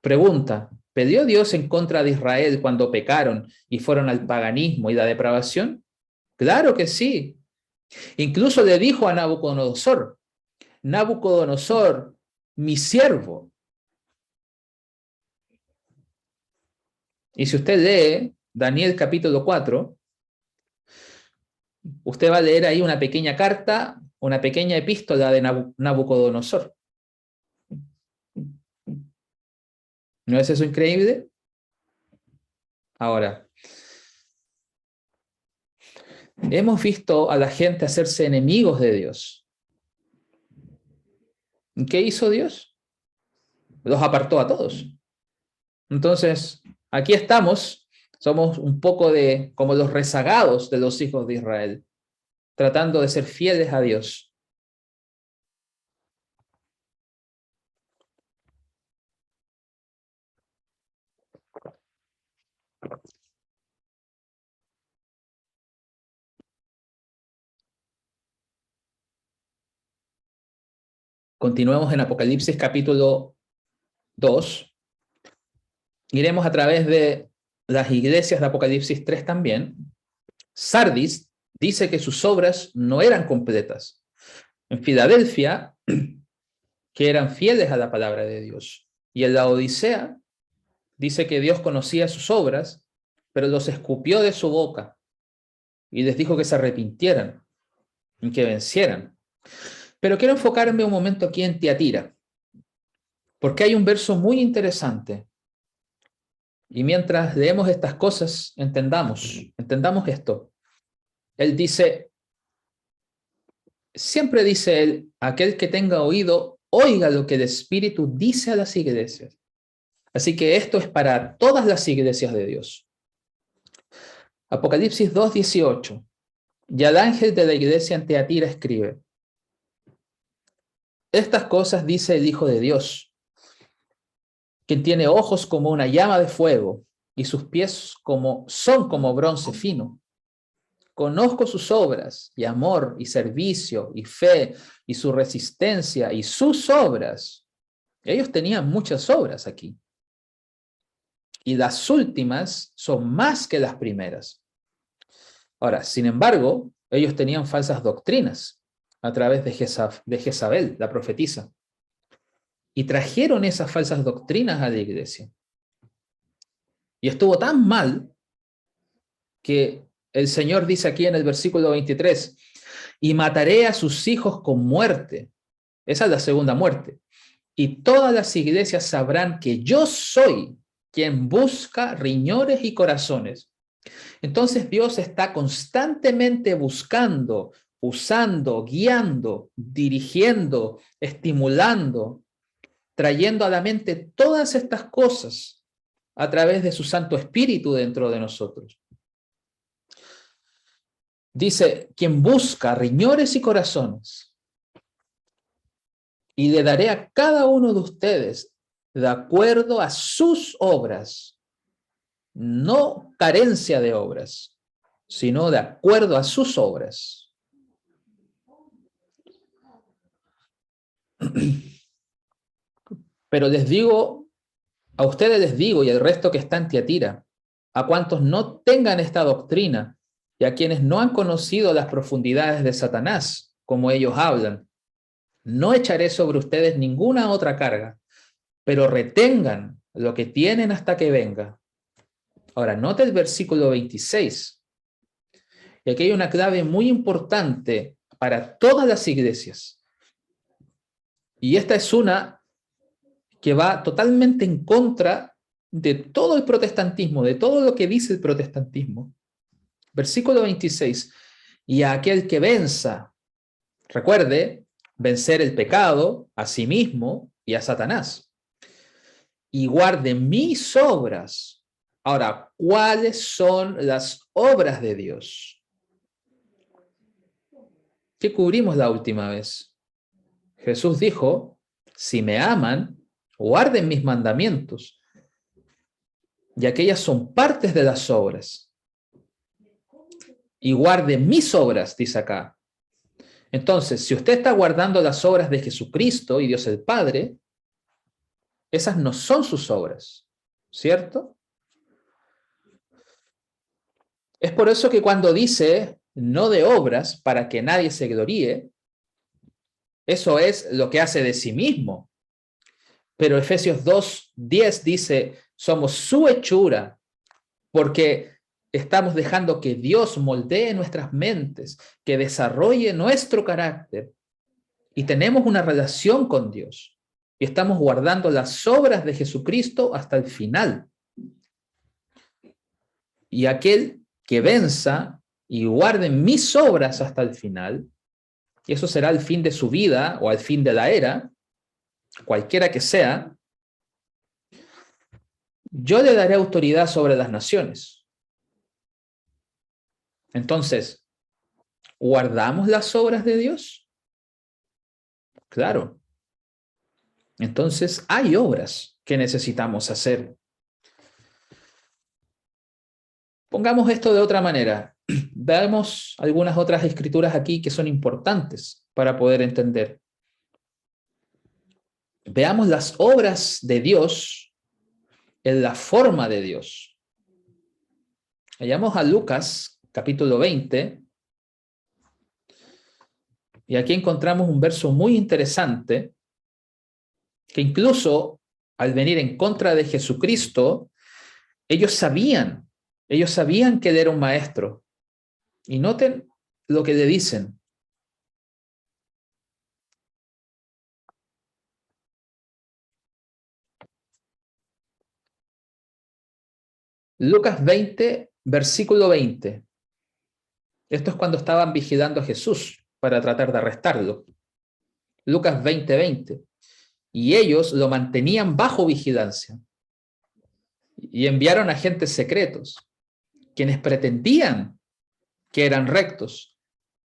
Pregunta, ¿peleó Dios en contra de Israel cuando pecaron y fueron al paganismo y la depravación? Claro que sí. Incluso le dijo a Nabucodonosor, Nabucodonosor, mi siervo. Y si usted lee Daniel capítulo 4, usted va a leer ahí una pequeña carta, una pequeña epístola de Nabucodonosor. ¿No es eso increíble? Ahora, hemos visto a la gente hacerse enemigos de Dios. ¿Qué hizo Dios? Los apartó a todos. Entonces, aquí estamos, somos un poco como los rezagados de los hijos de Israel, tratando de ser fieles a Dios. Continuemos en Apocalipsis capítulo 2. Iremos a través de las iglesias de Apocalipsis 3 también. Sardis dice que sus obras no eran completas. En Filadelfia, que eran fieles a la palabra de Dios. Y en la Odisea dice que Dios conocía sus obras, pero los escupió de su boca y les dijo que se arrepintieran y que vencieran. Pero quiero enfocarme un momento aquí en Tiatira, porque hay un verso muy interesante. Y mientras leemos estas cosas, entendamos esto. Él dice, siempre dice él, aquel que tenga oído, oiga lo que el Espíritu dice a las iglesias. Así que esto es para todas las iglesias de Dios. Apocalipsis 2:18. Y al ángel de la iglesia en Tiatira escribe, estas cosas dice el Hijo de Dios, quien tiene ojos como una llama de fuego y sus pies son como bronce fino. Conozco sus obras y amor y servicio y fe y su resistencia y sus obras. Ellos tenían muchas obras aquí. Y las últimas son más que las primeras. Ahora, sin embargo, ellos tenían falsas doctrinas a través de Jezabel, la profetisa. Y trajeron esas falsas doctrinas a la iglesia. Y estuvo tan mal que el Señor dice aquí en el versículo 23, y mataré a sus hijos con muerte. Esa es la segunda muerte. Y todas las iglesias sabrán que yo soy quien busca riñones y corazones. Entonces Dios está constantemente buscando, usando, guiando, dirigiendo, estimulando, trayendo a la mente todas estas cosas a través de su Santo Espíritu dentro de nosotros. Dice, quien busca riñones y corazones, y le daré a cada uno de ustedes de acuerdo a sus obras, no carencia de obras, sino de acuerdo a sus obras. Pero a ustedes les digo, y al resto que está en Tiatira, a cuantos no tengan esta doctrina, y a quienes no han conocido las profundidades de Satanás, como ellos hablan, no echaré sobre ustedes ninguna otra carga, pero retengan lo que tienen hasta que venga. Ahora, note el versículo 26. Y aquí hay una clave muy importante para todas las iglesias. Y esta es una que va totalmente en contra de todo el protestantismo, de todo lo que dice el protestantismo. Versículo 26. Y a aquel que venza, recuerde, vencer el pecado, a sí mismo y a Satanás. Y guarde mis obras. Ahora, ¿cuáles son las obras de Dios? ¿Qué cubrimos la última vez? Jesús dijo, si me aman, guarden mis mandamientos. Y aquellas son partes de las obras. Y guarden mis obras, dice acá. Entonces, si usted está guardando las obras de Jesucristo y Dios el Padre, esas no son sus obras, ¿cierto? Es por eso que cuando dice no de obras para que nadie se gloríe, eso es lo que hace de sí mismo. Pero Efesios 2:10 dice, somos su hechura, porque estamos dejando que Dios moldee nuestras mentes, que desarrolle nuestro carácter, y tenemos una relación con Dios, y estamos guardando las obras de Jesucristo hasta el final. Y aquel que venza y guarden mis obras hasta el final, y eso será el fin de su vida o al fin de la era, cualquiera que sea, yo le daré autoridad sobre las naciones. Entonces, ¿guardamos las obras de Dios? Claro. Entonces, hay obras que necesitamos hacer. Pongamos esto de otra manera. Veamos algunas otras escrituras aquí que son importantes para poder entender. Veamos las obras de Dios en la forma de Dios. Vayamos a Lucas, capítulo 20, y aquí encontramos un verso muy interesante, que incluso al venir en contra de Jesucristo, ellos sabían que él era un maestro. Y noten lo que le dicen. Lucas 20, versículo 20. Esto es cuando estaban vigilando a Jesús para tratar de arrestarlo. Lucas 20, 20. Y ellos lo mantenían bajo vigilancia y enviaron agentes secretos, quienes pretendían que eran rectos,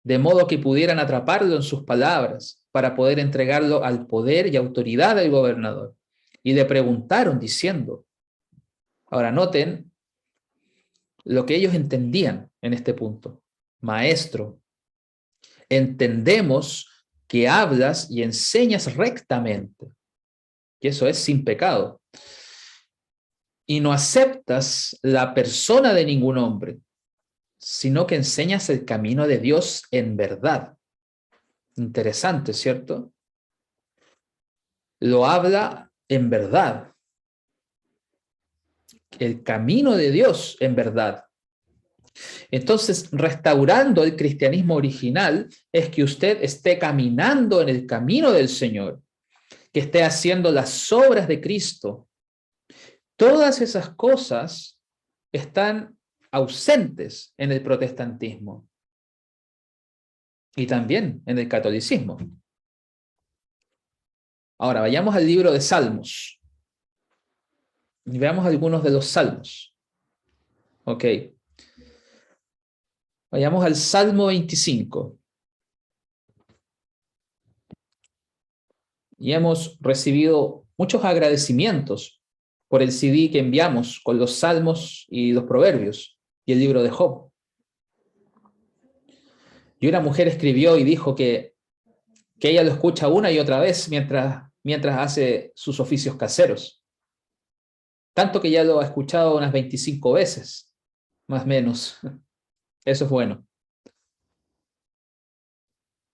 de modo que pudieran atraparlo en sus palabras para poder entregarlo al poder y autoridad del gobernador. Y le preguntaron diciendo, ahora noten lo que ellos entendían en este punto. Maestro, entendemos que hablas y enseñas rectamente, y eso es sin pecado, y no aceptas la persona de ningún hombre, sino que enseñas el camino de Dios en verdad. Interesante, ¿cierto? Lo habla en verdad. El camino de Dios en verdad. Entonces, restaurando el cristianismo original es que usted esté caminando en el camino del Señor, que esté haciendo las obras de Cristo. Todas esas cosas están ausentes en el protestantismo y también en el catolicismo. Ahora, vayamos al libro de Salmos y veamos algunos de los salmos. Ok. Vayamos al Salmo 25. Y hemos recibido muchos agradecimientos por el CD que enviamos con los salmos y los proverbios y el libro de Job. Y una mujer escribió y dijo que ella lo escucha una y otra vez mientras hace sus oficios caseros. Tanto que ya lo ha escuchado unas 25 veces, más o menos. Eso es bueno.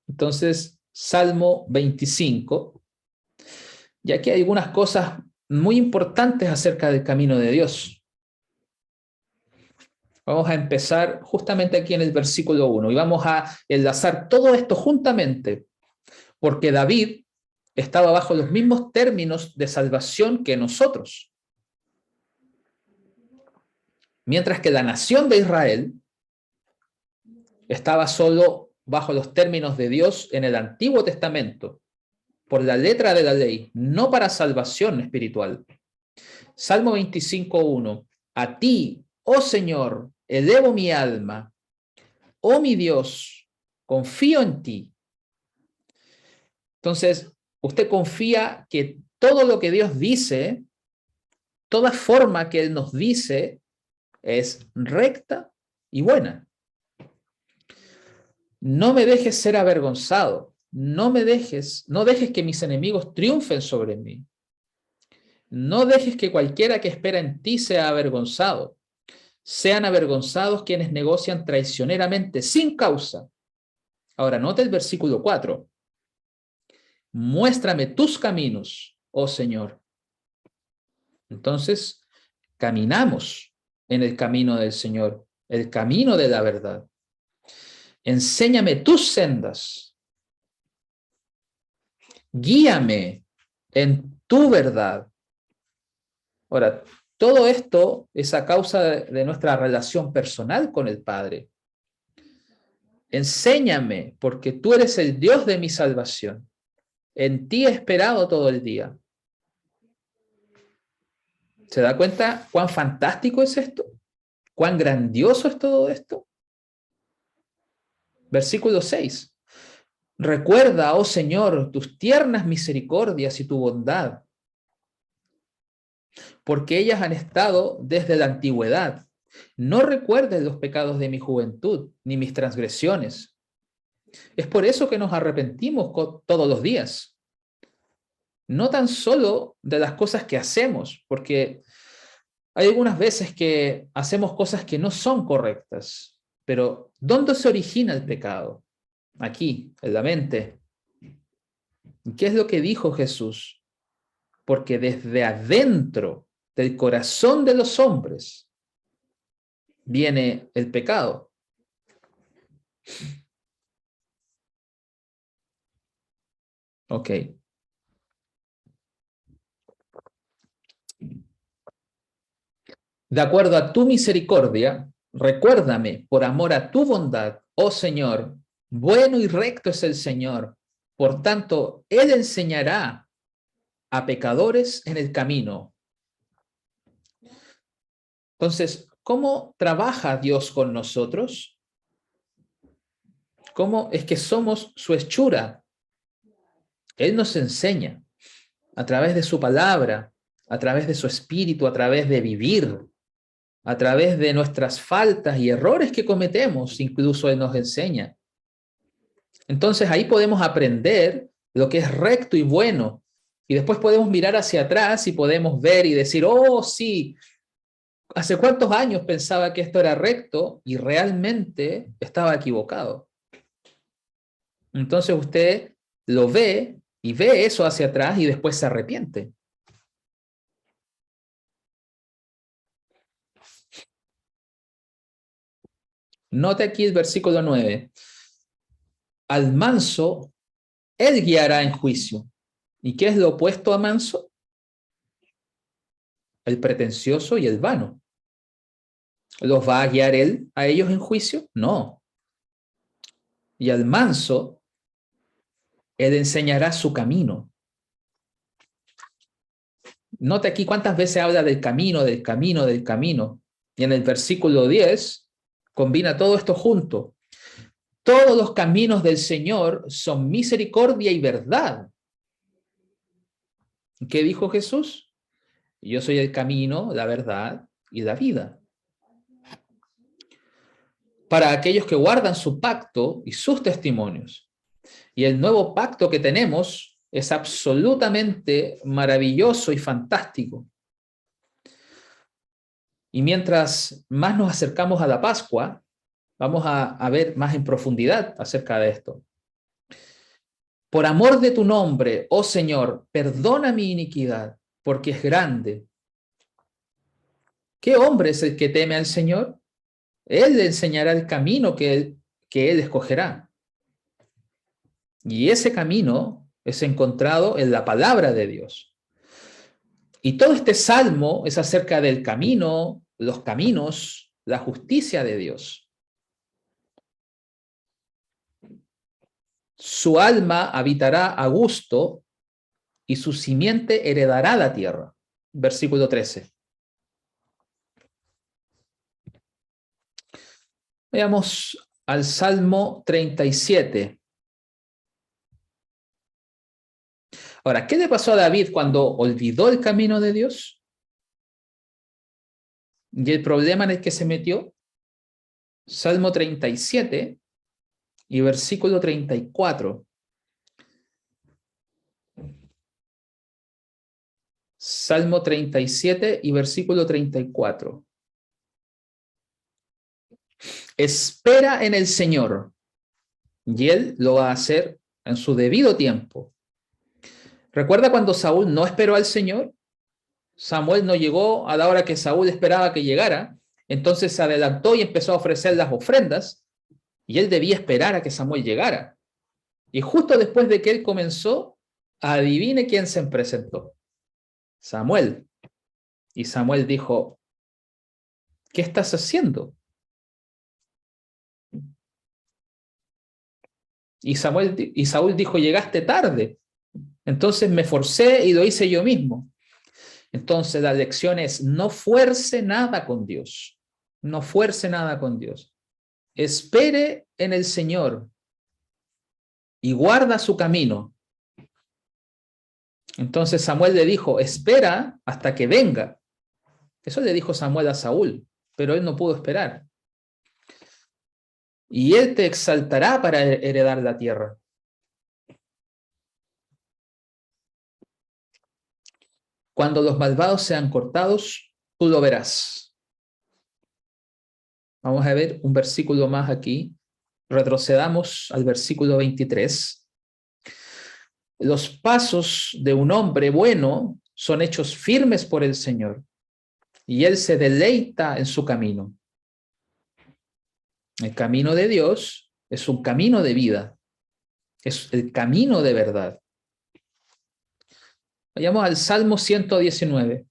Entonces, Salmo 25. Y aquí hay algunas cosas muy importantes acerca del camino de Dios. Vamos a empezar justamente aquí en el versículo 1 y vamos a enlazar todo esto juntamente, porque David estaba bajo los mismos términos de salvación que nosotros. Mientras que la nación de Israel estaba solo bajo los términos de Dios en el Antiguo Testamento, por la letra de la ley, no para salvación espiritual. Salmo 25:1. A ti, oh Señor, elevo mi alma. Oh mi Dios, confío en ti. Entonces, usted confía que todo lo que Dios dice, toda forma que Él nos dice, es recta y buena. No me dejes ser avergonzado. No dejes que mis enemigos triunfen sobre mí. No dejes que cualquiera que espera en ti sea avergonzado. Sean avergonzados quienes negocian traicioneramente sin causa. Ahora, nota el versículo 4. Muéstrame tus caminos, oh Señor. Entonces, caminamos en el camino del Señor, el camino de la verdad. Enséñame tus sendas. Guíame en tu verdad. Ahora, todo esto es a causa de nuestra relación personal con el Padre. Enséñame, porque tú eres el Dios de mi salvación. En ti he esperado todo el día. ¿Se da cuenta cuán fantástico es esto? ¿Cuán grandioso es todo esto? Versículo 6. Recuerda, oh Señor, tus tiernas misericordias y tu bondad, porque ellas han estado desde la antigüedad. No recuerdes los pecados de mi juventud, ni mis transgresiones. Es por eso que nos arrepentimos todos los días. No tan solo de las cosas que hacemos, porque hay algunas veces que hacemos cosas que no son correctas, pero ¿dónde se origina el pecado? Aquí, en la mente. ¿Qué es lo que dijo Jesús? Porque desde adentro del corazón de los hombres viene el pecado. Ok. De acuerdo a tu misericordia, recuérdame por amor a tu bondad, oh Señor, bueno y recto es el Señor. Por tanto, Él enseñará a pecadores en el camino. Entonces, ¿cómo trabaja Dios con nosotros? ¿Cómo es que somos su hechura? Él nos enseña a través de su palabra, a través de su espíritu, a través de vivir, a través de nuestras faltas y errores que cometemos, incluso Él nos enseña. Entonces ahí podemos aprender lo que es recto y bueno. Y después podemos mirar hacia atrás y podemos ver y decir, oh, sí, ¿hace cuántos años pensaba que esto era recto y realmente estaba equivocado? Entonces usted lo ve y ve eso hacia atrás y después se arrepiente. Note aquí el versículo 9. Al manso, él guiará en juicio. ¿Y qué es lo opuesto a manso? El pretencioso y el vano. ¿Los va a guiar él a ellos en juicio? No. Y al manso, él enseñará su camino. Note aquí cuántas veces habla del camino, del camino, del camino. Y en el versículo 10 combina todo esto junto. Todos los caminos del Señor son misericordia y verdad. ¿Qué dijo Jesús? Yo soy el camino, la verdad y la vida. Para aquellos que guardan su pacto y sus testimonios. Y el nuevo pacto que tenemos es absolutamente maravilloso y fantástico. Y mientras más nos acercamos a la Pascua, vamos a ver más en profundidad acerca de esto. Por amor de tu nombre, oh Señor, perdona mi iniquidad, porque es grande. ¿Qué hombre es el que teme al Señor? Él le enseñará el camino que él escogerá. Y ese camino es encontrado en la palabra de Dios. Y todo este salmo es acerca del camino, los caminos, la justicia de Dios. Su alma habitará a gusto y su simiente heredará la tierra. Versículo 13. Veamos al Salmo 37. Ahora, ¿qué le pasó a David cuando olvidó el camino de Dios? Y el problema en el que se metió. Salmo 37 y versículo 34. Salmo 37 y versículo 34. Espera en el Señor, y Él lo va a hacer en su debido tiempo. ¿Recuerda cuando Saúl no esperó al Señor? Samuel no llegó a la hora que Saúl esperaba que llegara, entonces se adelantó y empezó a ofrecer las ofrendas, y él debía esperar a que Samuel llegara. Y justo después de que él comenzó, adivine quién se presentó. Samuel. Y Samuel dijo, ¿qué estás haciendo? Y Saúl dijo, llegaste tarde. Entonces me forcé y lo hice yo mismo. Entonces la lección es, no fuerce nada con Dios. No fuerce nada con Dios. Espere en el Señor y guarda su camino. Entonces Samuel le dijo, espera hasta que venga. Eso le dijo Samuel a Saúl, pero él no pudo esperar. Y él te exaltará para heredar la tierra. Cuando los malvados sean cortados, tú lo verás. Vamos a ver un versículo más aquí. Retrocedamos al versículo 23. Los pasos de un hombre bueno son hechos firmes por el Señor, y él se deleita en su camino. El camino de Dios es un camino de vida, es el camino de verdad. Vayamos al Salmo 119.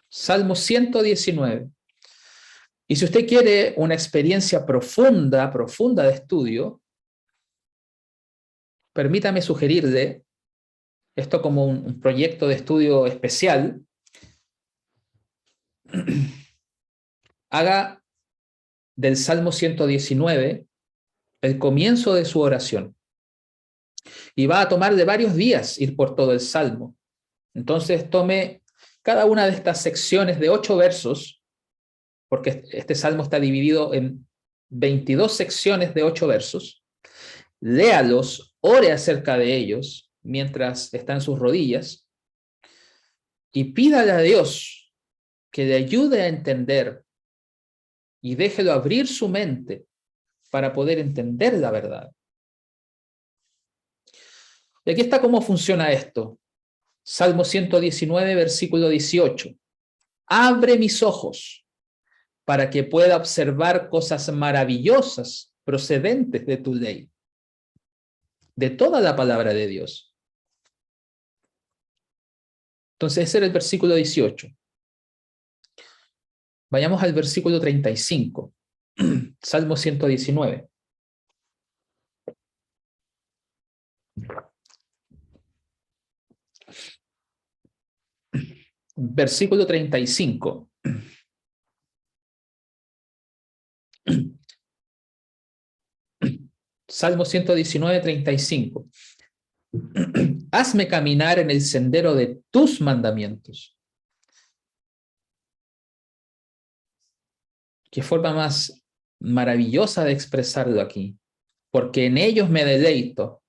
Salmo 119. Y si usted quiere una experiencia profunda de estudio, permítame sugerirle esto como un proyecto de estudio especial. Haga del Salmo 119 el comienzo de su oración. Y va a tomar de varios días ir por todo el Salmo. Entonces tome cada una de estas secciones de 8 versos, porque este Salmo está dividido en 22 secciones de 8 versos. Léalos, ore acerca de ellos mientras está en sus rodillas y pídale a Dios que le ayude a entender y déjelo abrir su mente para poder entender la verdad. Y aquí está cómo funciona esto. Salmo 119, versículo 18. Abre mis ojos para que pueda observar cosas maravillosas procedentes de tu ley, de toda la palabra de Dios. Entonces ese era el versículo 18. Vayamos al versículo 35. Salmo 119. Versículo 35. Salmo 119, 35. Hazme caminar en el sendero de tus mandamientos. Qué forma más maravillosa de expresarlo aquí. Porque en ellos me deleito.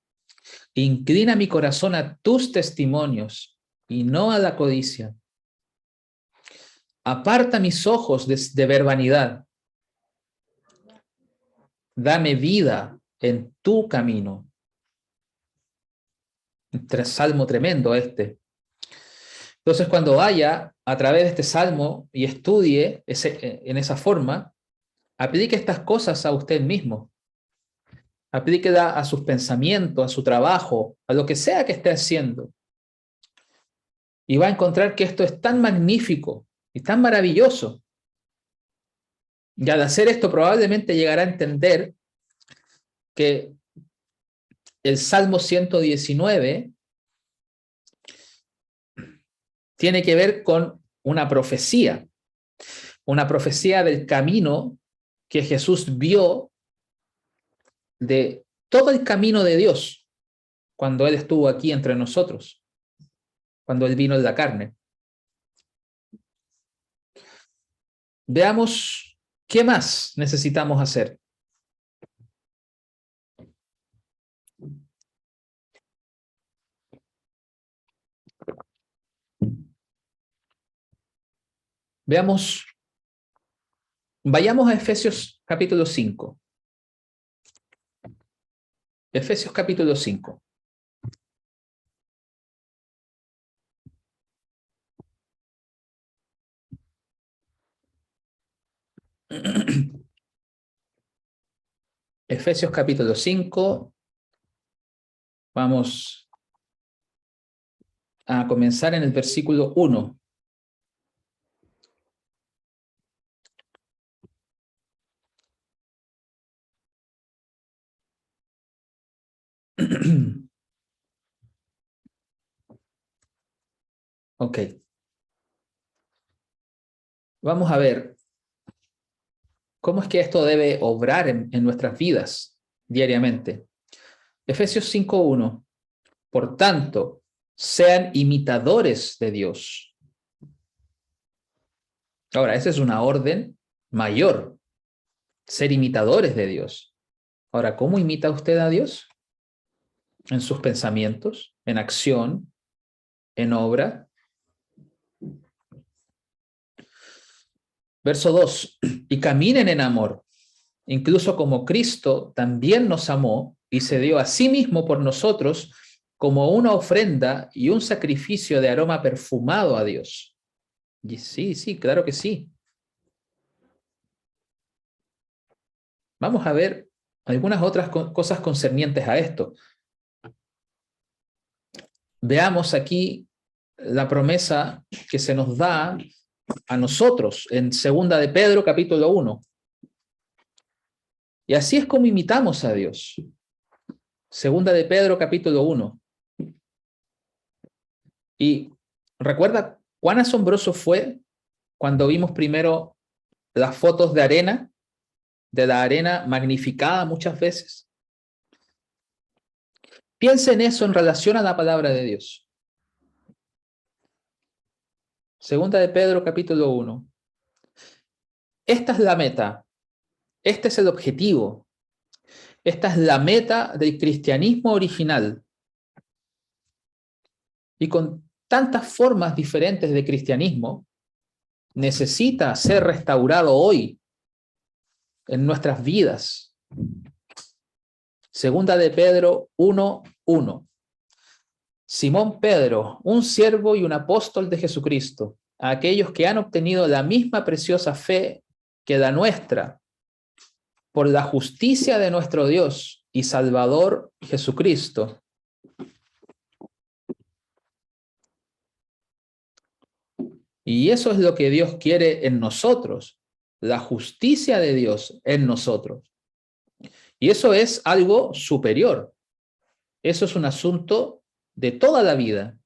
Inclina mi corazón a tus testimonios y no a la codicia. Aparta mis ojos de ver vanidad. Dame vida en tu camino. Un salmo tremendo este. Entonces, cuando vaya a través de este salmo y estudie en esa forma, aplique estas cosas a usted mismo. Aplíquela a sus pensamientos, a su trabajo, a lo que sea que esté haciendo. Y va a encontrar que esto es tan magnífico y tan maravilloso. Y al hacer esto probablemente llegará a entender que el Salmo 119 tiene que ver con una profecía del camino que Jesús vio, de todo el camino de Dios cuando Él estuvo aquí entre nosotros, cuando Él vino en la carne. Veamos qué más necesitamos hacer. Vayamos a Efesios capítulo 5. Efesios capítulo 5. Efesios capítulo 5. Vamos a comenzar en el versículo 1. Ok. Vamos a ver cómo es que esto debe obrar en nuestras vidas diariamente. Efesios 5:1. Por tanto, sean imitadores de Dios. Ahora, esa es una orden mayor, ser imitadores de Dios. Ahora, ¿cómo imita usted a Dios? En sus pensamientos, en acción, en obra. Verso 2, y caminen en amor, incluso como Cristo también nos amó y se dio a sí mismo por nosotros como una ofrenda y un sacrificio de aroma perfumado a Dios. Y sí, claro que sí. Vamos a ver algunas otras cosas concernientes a esto. Veamos aquí la promesa que se nos da a nosotros en 2 de Pedro capítulo 1. Y así es como imitamos a Dios. 2 de Pedro capítulo 1. Y recuerda cuán asombroso fue cuando vimos primero las fotos de la arena magnificada muchas veces. Piensa en eso en relación a la palabra de Dios. 2 de Pedro capítulo 1. Esta es la meta, este es el objetivo, esta es la meta del cristianismo original. Y con tantas formas diferentes de cristianismo, necesita ser restaurado hoy en nuestras vidas. 2 de Pedro 1:1. Simón Pedro, un siervo y un apóstol de Jesucristo, a aquellos que han obtenido la misma preciosa fe que la nuestra, por la justicia de nuestro Dios y Salvador Jesucristo. Y eso es lo que Dios quiere en nosotros, la justicia de Dios en nosotros. Y eso es algo superior. Eso es un asunto de toda la vida.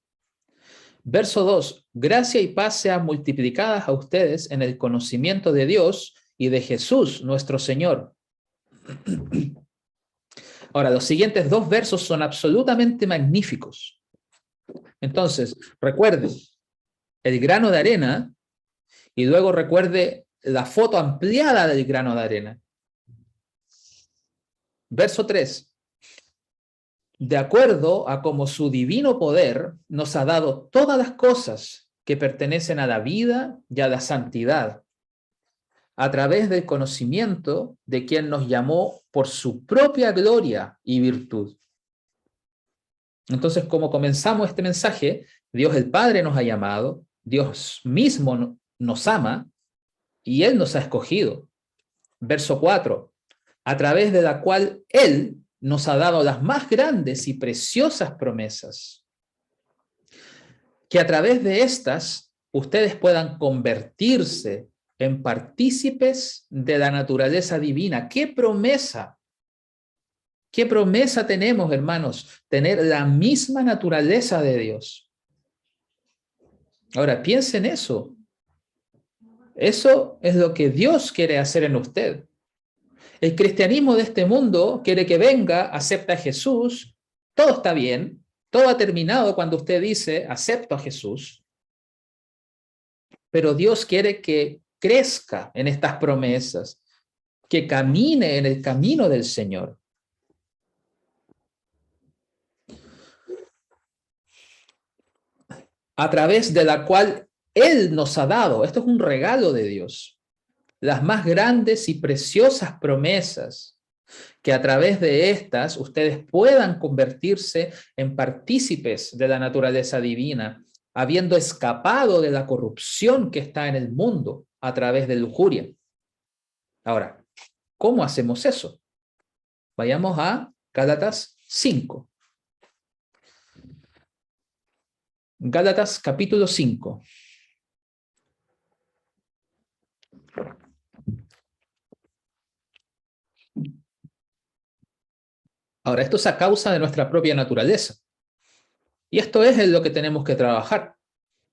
Verso 2. Gracia y paz sean multiplicadas a ustedes en el conocimiento de Dios y de Jesús, nuestro Señor. Ahora, los siguientes dos versos son absolutamente magníficos. Entonces, recuerde el grano de arena y luego recuerde la foto ampliada del grano de arena. Verso 3. De acuerdo a como su divino poder nos ha dado todas las cosas que pertenecen a la vida y a la santidad, a través del conocimiento de quien nos llamó por su propia gloria y virtud. Entonces, como comenzamos este mensaje, Dios el Padre nos ha llamado, Dios mismo nos ama y Él nos ha escogido. Verso 4, a través de la cual Él nos ha dado las más grandes y preciosas promesas, que a través de estas ustedes puedan convertirse en partícipes de la naturaleza divina. ¡Qué promesa! ¿Qué promesa tenemos, hermanos? Tener la misma naturaleza de Dios. Ahora, piensen en eso. Eso es lo que Dios quiere hacer en usted. El cristianismo de este mundo quiere que venga, acepta a Jesús, todo está bien, todo ha terminado cuando usted dice, acepto a Jesús, pero Dios quiere que crezca en estas promesas, que camine en el camino del Señor. A través de la cual Él nos ha dado, esto es un regalo de Dios, las más grandes y preciosas promesas, que a través de estas ustedes puedan convertirse en partícipes de la naturaleza divina, habiendo escapado de la corrupción que está en el mundo a través de lujuria. Ahora, ¿cómo hacemos eso? Vayamos a Gálatas 5. Gálatas capítulo 5. Ahora, esto es a causa de nuestra propia naturaleza. Y esto es en lo que tenemos que trabajar.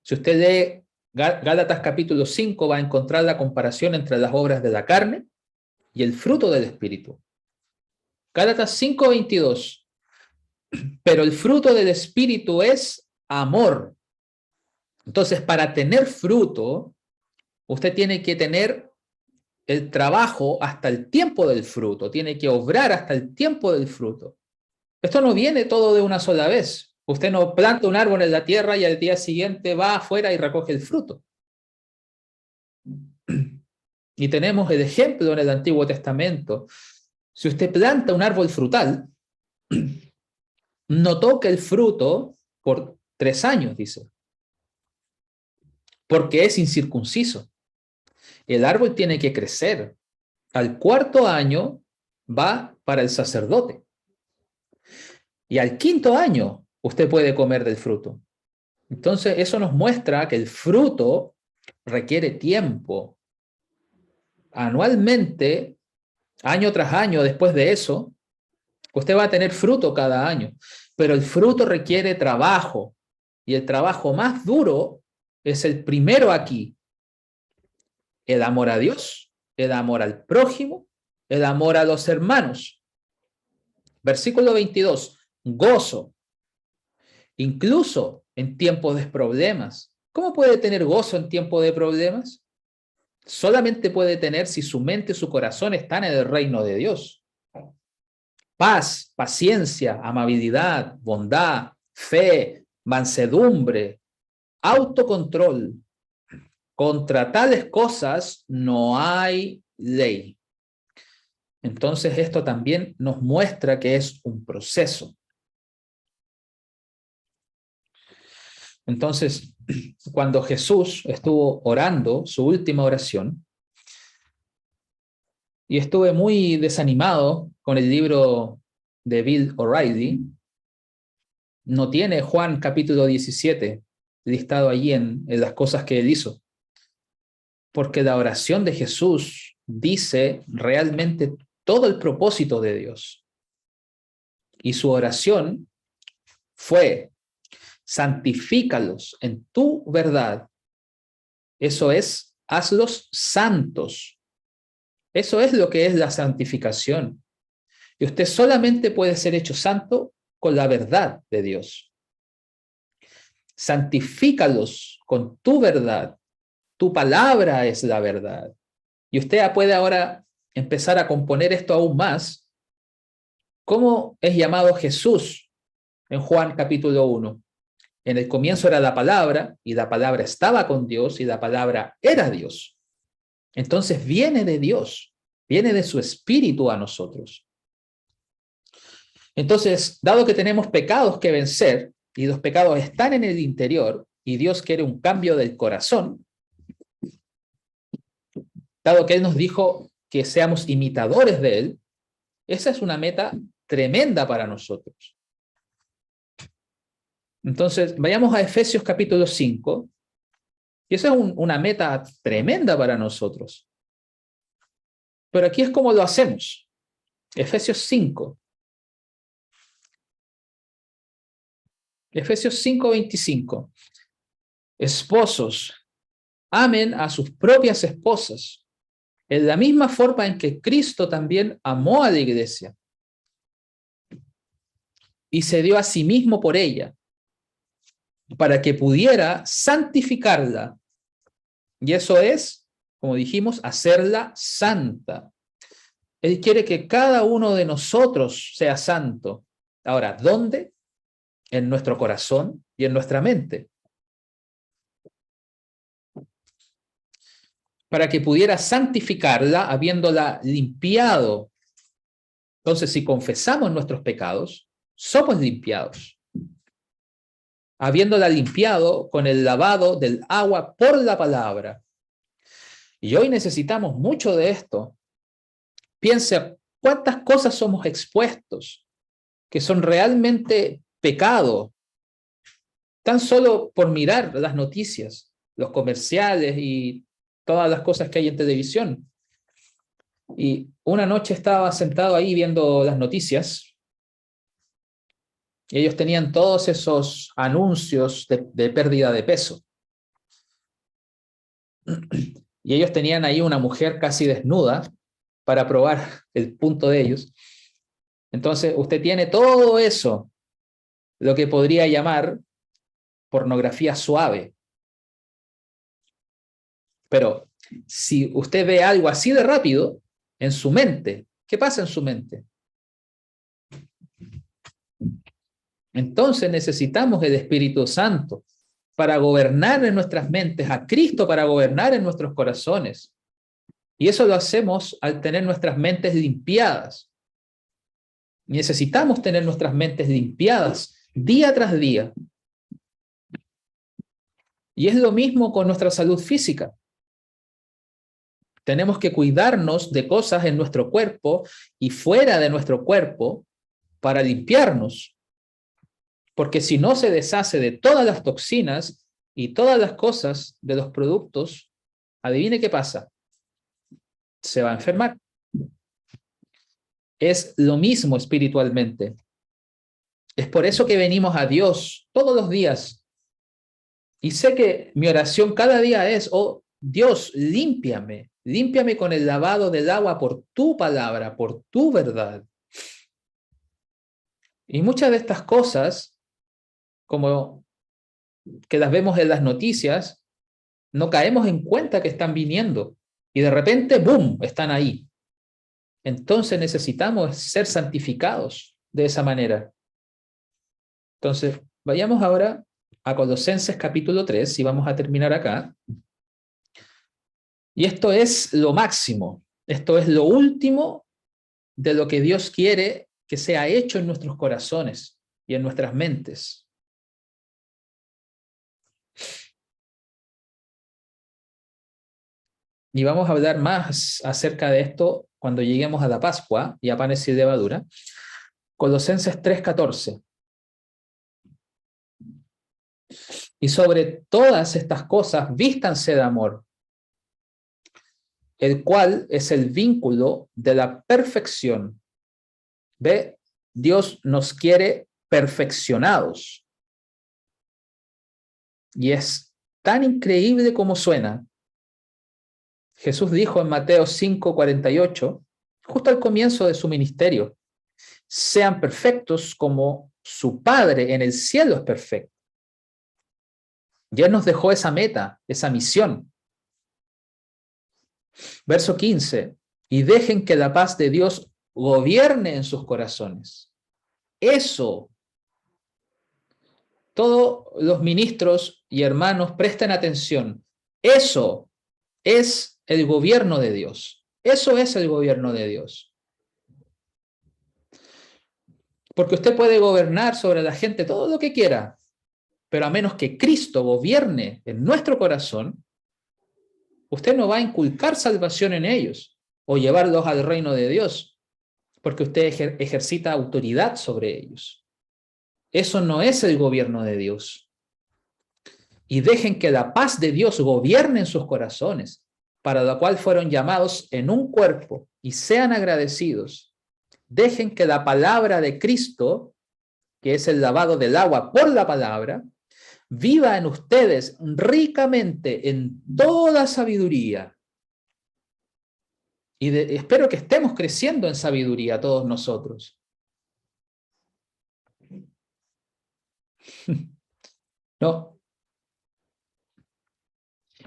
Si usted lee Gálatas capítulo 5, va a encontrar la comparación entre las obras de la carne y el fruto del Espíritu. Gálatas 5:22. Pero el fruto del Espíritu es amor. Entonces, para tener fruto, usted tiene que tener el trabajo hasta el tiempo del fruto, tiene que obrar hasta el tiempo del fruto. Esto no viene todo de una sola vez. Usted no planta un árbol en la tierra y al día siguiente va afuera y recoge el fruto. Y tenemos el ejemplo en el Antiguo Testamento. Si usted planta un árbol frutal, no toque el fruto por 3 años, dice, porque es incircunciso. El árbol tiene que crecer. Al 4.º año va para el sacerdote. Y al 5.º año usted puede comer del fruto. Entonces, eso nos muestra que el fruto requiere tiempo. Anualmente, año tras año, después de eso, usted va a tener fruto cada año. Pero el fruto requiere trabajo. Y el trabajo más duro es el primero aquí. El amor a Dios, el amor al prójimo, el amor a los hermanos. Versículo 22. Gozo. Incluso en tiempos de problemas. ¿Cómo puede tener gozo en tiempos de problemas? Solamente puede tener si su mente y su corazón están en el reino de Dios. Paz, paciencia, amabilidad, bondad, fe, mansedumbre, autocontrol. Contra tales cosas no hay ley. Entonces esto también nos muestra que es un proceso. Entonces, cuando Jesús estuvo orando su última oración, y estuve muy desanimado con el libro de Bill O'Reilly, no tiene Juan capítulo 17 listado allí en las cosas que él hizo, porque la oración de Jesús dice realmente todo el propósito de Dios. Y su oración fue: santifícalos en tu verdad. Eso es, hazlos santos. Eso es lo que es la santificación. Y usted solamente puede ser hecho santo con la verdad de Dios. Santifícalos con tu verdad. Tu palabra es la verdad. Y usted puede ahora empezar a componer esto aún más. ¿Cómo es llamado Jesús en Juan capítulo 1? En el comienzo era la palabra, y la palabra estaba con Dios, y la palabra era Dios. Entonces viene de Dios, viene de su espíritu a nosotros. Entonces, dado que tenemos pecados que vencer, y los pecados están en el interior, y Dios quiere un cambio del corazón, dado que Él nos dijo que seamos imitadores de Él, esa es una meta tremenda para nosotros. Entonces, vayamos a Efesios capítulo 5, y esa es una meta tremenda para nosotros. Pero aquí es como lo hacemos. Efesios 5. Efesios 5:25. Esposos, amen a sus propias esposas, en la misma forma en que Cristo también amó a la iglesia y se dio a sí mismo por ella, para que pudiera santificarla. Y eso es, como dijimos, hacerla santa. Él quiere que cada uno de nosotros sea santo. Ahora, ¿dónde? En nuestro corazón y en nuestra mente. Para que pudiera santificarla, habiéndola limpiado. Entonces, si confesamos nuestros pecados, somos limpiados. Habiéndola limpiado con el lavado del agua por la palabra. Y hoy necesitamos mucho de esto. Piensa cuántas cosas somos expuestos que son realmente pecado, tan solo por mirar las noticias, los comerciales y todas las cosas que hay en televisión. Y una noche estaba sentado ahí viendo las noticias, y ellos tenían todos esos anuncios de pérdida de peso. Y ellos tenían ahí una mujer casi desnuda para probar el punto de ellos. Entonces, usted tiene todo eso, lo que podría llamar pornografía suave. Pero si usted ve algo así de rápido en su mente, ¿qué pasa en su mente? Entonces necesitamos el Espíritu Santo para gobernar en nuestras mentes, a Cristo para gobernar en nuestros corazones. Y eso lo hacemos al tener nuestras mentes limpiadas. Necesitamos tener nuestras mentes limpiadas día tras día. Y es lo mismo con nuestra salud física. Tenemos que cuidarnos de cosas en nuestro cuerpo y fuera de nuestro cuerpo para limpiarnos. Porque si no se deshace de todas las toxinas y todas las cosas de los productos, adivine qué pasa. Se va a enfermar. Es lo mismo espiritualmente. Es por eso que venimos a Dios todos los días. Y sé que mi oración cada día es, oh Dios, límpiame con el lavado del agua por tu palabra, por tu verdad. Y muchas de estas cosas, como que las vemos en las noticias, no caemos en cuenta que están viniendo. Y de repente, ¡boom!, están ahí. Entonces necesitamos ser santificados de esa manera. Entonces, vayamos ahora a Colosenses capítulo 3 y vamos a terminar acá. Y esto es lo máximo, esto es lo último de lo que Dios quiere que sea hecho en nuestros corazones y en nuestras mentes. Y vamos a hablar más acerca de esto cuando lleguemos a la Pascua y a panes y levadura. Colosenses 3:14. Y sobre todas estas cosas, vístanse de amor, el cual es el vínculo de la perfección. ¿Ve? Dios nos quiere perfeccionados. Y es tan increíble como suena. Jesús dijo en Mateo 5:48, justo al comienzo de su ministerio, sean perfectos como su Padre en el cielo es perfecto. Y Él nos dejó esa meta, esa misión. Verso 15, y dejen que la paz de Dios gobierne en sus corazones. Eso, todos los ministros y hermanos presten atención. Eso es el gobierno de Dios. Eso es el gobierno de Dios. Porque usted puede gobernar sobre la gente todo lo que quiera, pero a menos que Cristo gobierne en nuestro corazón, usted no va a inculcar salvación en ellos o llevarlos al reino de Dios, porque usted ejercita autoridad sobre ellos. Eso no es el gobierno de Dios. Y dejen que la paz de Dios gobierne en sus corazones, para la cual fueron llamados en un cuerpo, y sean agradecidos. Dejen que la palabra de Cristo, que es el lavado del agua por la palabra, viva en ustedes ricamente en toda sabiduría. Y espero que estemos creciendo en sabiduría todos nosotros. ¿No?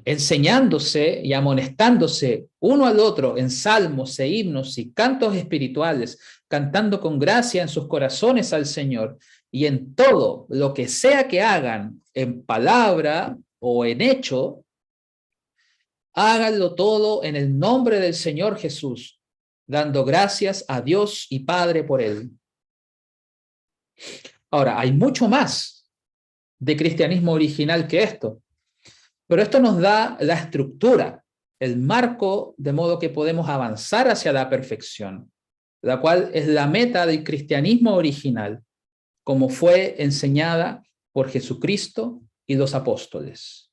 Enseñándose y amonestándose uno al otro en salmos e himnos y cantos espirituales, cantando con gracia en sus corazones al Señor, y en todo lo que sea que hagan, en palabra o en hecho, háganlo todo en el nombre del Señor Jesús, dando gracias a Dios y Padre por él. Ahora, hay mucho más de cristianismo original que esto. Pero esto nos da la estructura, el marco, de modo que podemos avanzar hacia la perfección, la cual es la meta del cristianismo original, como fue enseñada por Jesucristo y los apóstoles.